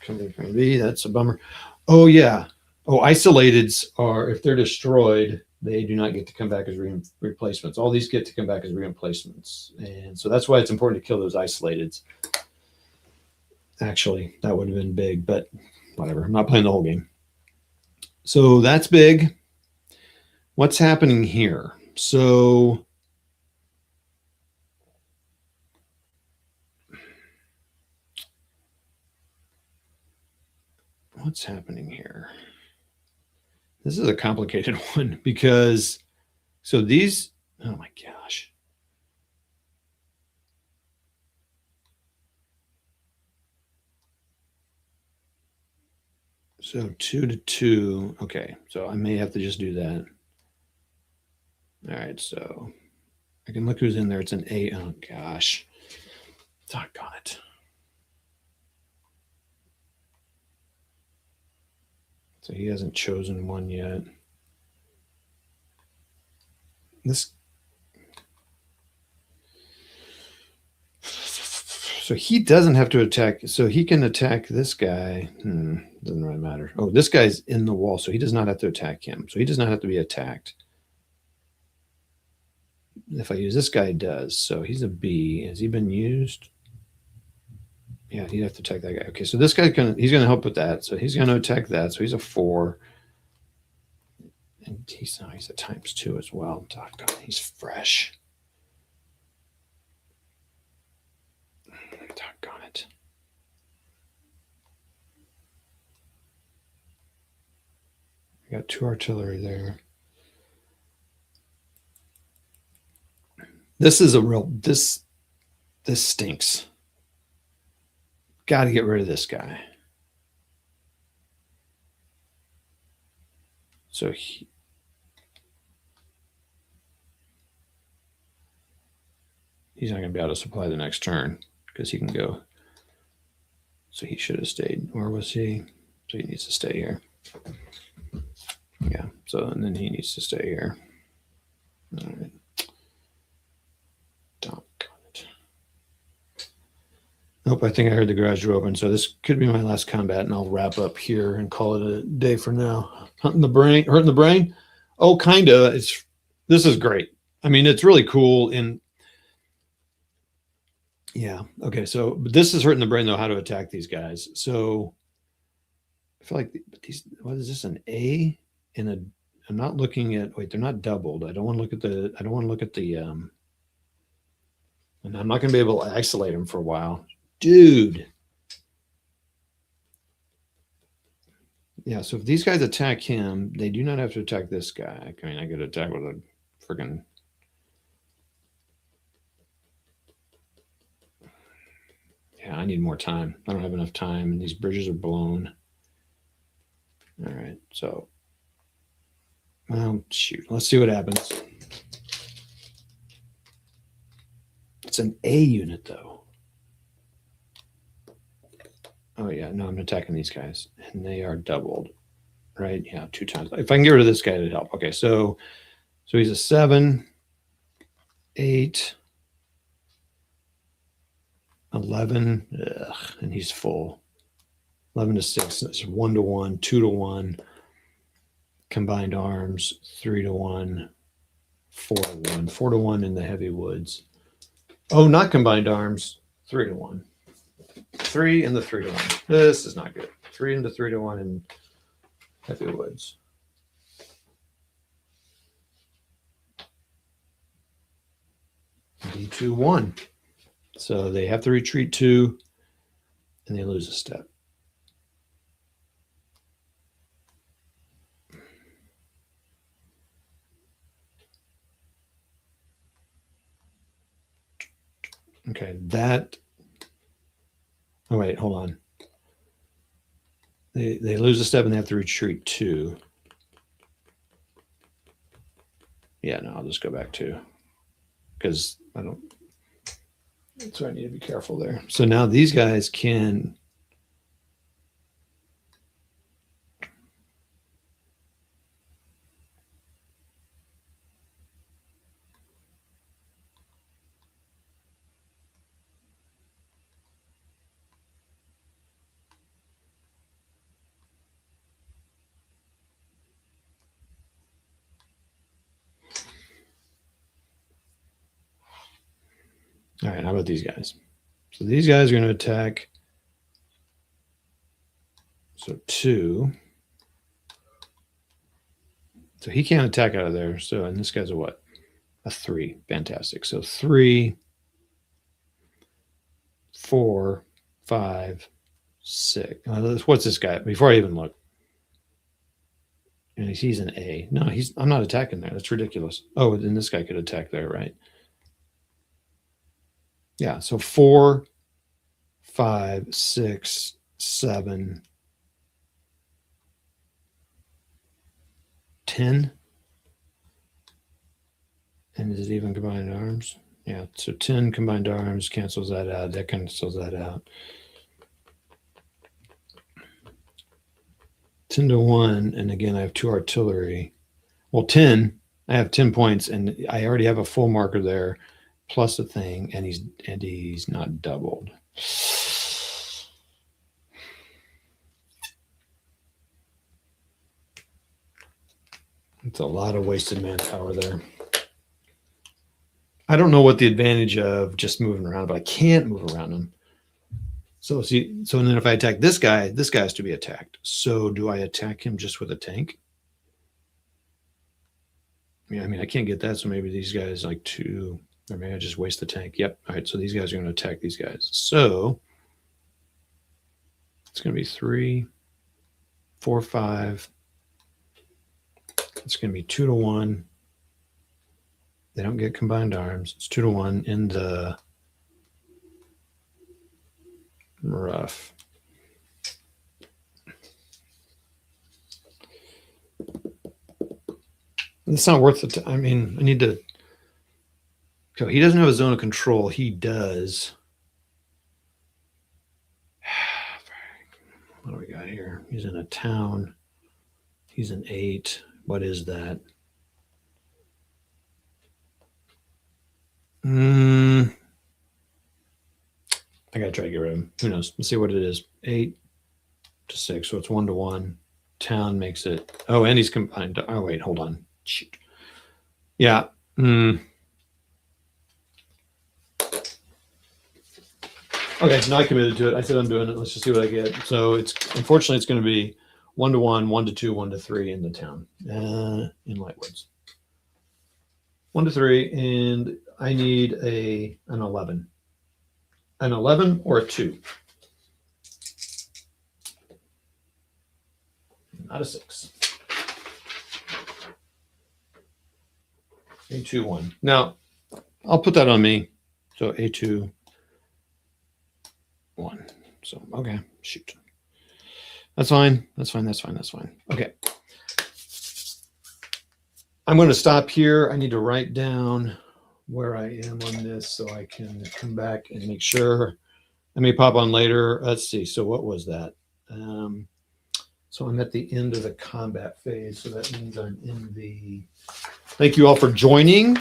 coming from B, that's a bummer. Oh, yeah. Oh, isolateds are, if they're destroyed, they do not get to come back as replacements. All these get to come back as replacements. And so that's why it's important to kill those isolateds. Actually, that would have been big, but whatever. I'm not playing the whole game. So that's big. What's happening here? So what's happening here? This is a complicated one because oh my gosh. So 2 to 2. Okay, so I may have to just do that. All right, so I can look who's in there. It's an 8. Oh gosh. Doggone it. So he hasn't chosen one yet. So he doesn't have to attack. So he can attack this guy. Doesn't really matter. Oh, this guy's in the wall, so he does not have to attack him. So he does not have to be attacked. If I use this guy, it does. So he's a B. Has he been used? Yeah, he'd have to attack that guy. Okay, so this guy he's going to help with that. So he's going to attack that. So he's a 4. And he's a ×2 as well. Doggone, he's fresh. Doggone it. got 2 artillery there. This is a real, this stinks. Got to get rid of this guy. So he's not going to be able to supply the next turn because he can go. So he should have stayed. Where was he? So he needs to stay here. Yeah. So, and then he needs to stay here. All right. Nope, I think I heard the garage door open. So this could be my last combat, and I'll wrap up here and call it a day for now. Hurting the brain? Oh, kind of. This is great. I mean, it's really cool. And yeah, okay. So this is hurting the brain, though, how to attack these guys. So I feel like these. What is this? An A and a. I'm not looking at. Wait, they're not doubled. I don't want to look at the. I don't want to look at the. And I'm not going to be able to isolate them for a while. Dude. Yeah, so if these guys attack him, they do not have to attack this guy. I mean, I could attack with a friggin'... Yeah, I need more time. I don't have enough time, and these bridges are blown. All right, so... Well, shoot. Let's see what happens. It's an A unit, though. Oh, yeah. No, I'm attacking these guys. And they are doubled. Right? Yeah, 2 times. If I can get rid of this guy, it'd help. Okay, so he's a 7, 8, 11. Ugh, and he's full. 11 to 6. That's 1 to 1, 2 to 1. Combined arms, 3 to 1, 4 to 1. 4 to 1 in the heavy woods. Oh, not combined arms, 3 to 1. 3 and the 3 to 1. This is not good. 3 into 3 to 1 in heavy woods. D2 1. So they have to retreat 2 and they lose a step. Okay, that. Oh, wait, hold on. They lose a step and they have to retreat 2. Yeah, no, I'll just go back 2 because I don't. So I need to be careful there. So now these guys can. All right, how about these guys? So these guys are going to attack. So 2. So he can't attack out of there. So, and this guy's a what? A 3. Fantastic. So 3, 4, 5, 6. What's this guy? Before I even look. And he's an A. No, I'm not attacking there. That's ridiculous. Oh, then this guy could attack there, right? Yeah, so 4, 5, 6, 7, 10. And is it even combined arms? Yeah, so 10 combined arms cancels that out. That cancels that out. 10 to 1, and again, I have 2 artillery. Well, 10, I have 10 points, and I already have a full marker there, plus a thing, and he's not doubled. It's a lot of wasted manpower there. I don't know what the advantage of just moving around, but I can't move around him. So and then if I attack this guy has to be attacked. So do I attack him just with a tank? Yeah, I mean, I can't get that. So maybe these guys like 2, or maybe I just waste the tank. Yep. All right. So these guys are going to attack these guys. So it's going to be 3, 4, 5, It's going to be 2-1. They don't get combined arms. It's 2-1 in the rough. It's not worth it. I mean, I need to. So he doesn't have a zone of control. He does. What do we got here? He's in a town. He's an 8. What is that? I gotta try to get rid of him. Who knows? Let's see what it is. 8 to 6. So it's 1-1. Town makes it. Oh, and he's combined. Oh, wait, hold on. Shoot. Yeah. Okay, now I committed to it. I said I'm doing it. Let's just see what I get. So it's unfortunately it's going to be 1-1, 1-2, 1-3 in the town in Lightwoods. 1-3, and I need an 11. An 11 or a 2. Not a 6. A2-1. Now I'll put that on me. So A2. 1. So, okay, shoot. That's fine. That's fine. That's fine. That's fine. Okay. I'm going to stop here. I need to write down where I am on this so I can come back and make sure. I may pop on later. Let's see. So what was that? So I'm at the end of the combat phase. So that means I'm in the... Thank you all for joining.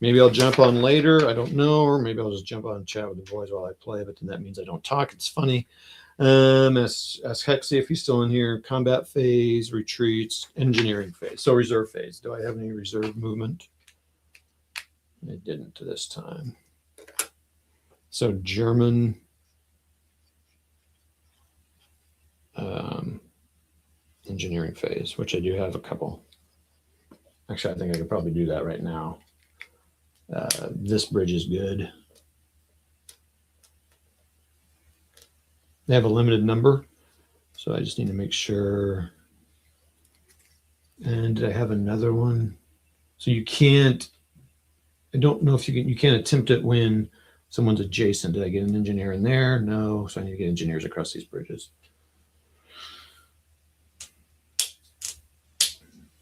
Maybe I'll jump on later. I don't know. Or maybe I'll just jump on and chat with the boys while I play. But then that means I don't talk. It's funny. Ask Hexy if he's still in here. Combat phase, retreats, engineering phase. So reserve phase. Do I have any reserve movement? I didn't this time. So German engineering phase, which I do have a couple. Actually, I think I could probably do that right now. This bridge is good. They have a limited number, so I just need to make sure. And did I have another one? So you can't, I don't know if you can't attempt it when someone's adjacent. Did I get an engineer in there? No, so I need to get engineers across these bridges.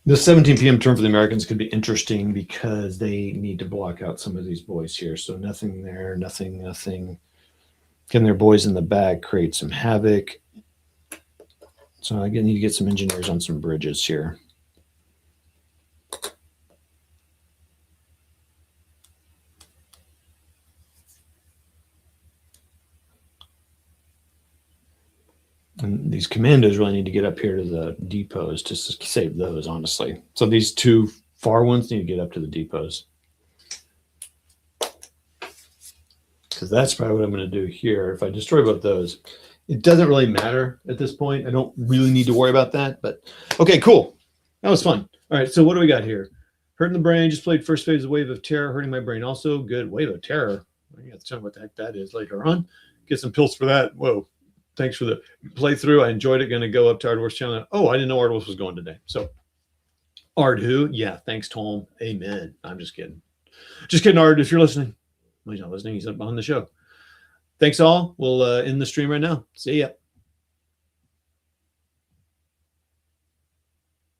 The 17 p.m. turn for the Americans could be interesting because they need to block out some of these boys here. So nothing there, nothing. Getting their boys in the back create some havoc. So I need to get some engineers on some bridges here. And these commandos really need to get up here to the depots to save those, honestly. So these two far ones need to get up to the depots. Because that's probably what I'm going to do here. If I destroy both those, it doesn't really matter at this point. I don't really need to worry about that. But okay, cool. That was fun. All right, so what do we got here? Hurting the brain. Just played first phase of Wave of Terror. Hurting my brain also. Good. Wave of Terror. I got to tell you what the heck that is later on. Get some pills for that. Whoa. Thanks for the playthrough. I enjoyed it. Going to go up to Ardwolf's channel. Oh, I didn't know Ardwolf was going today. So Ard who? Yeah, thanks, Tom. Amen. I'm just kidding. Just kidding, Ard, if you're listening. Well, he's not listening. He's up on the show. Thanks all. We'll end the stream right now. See ya.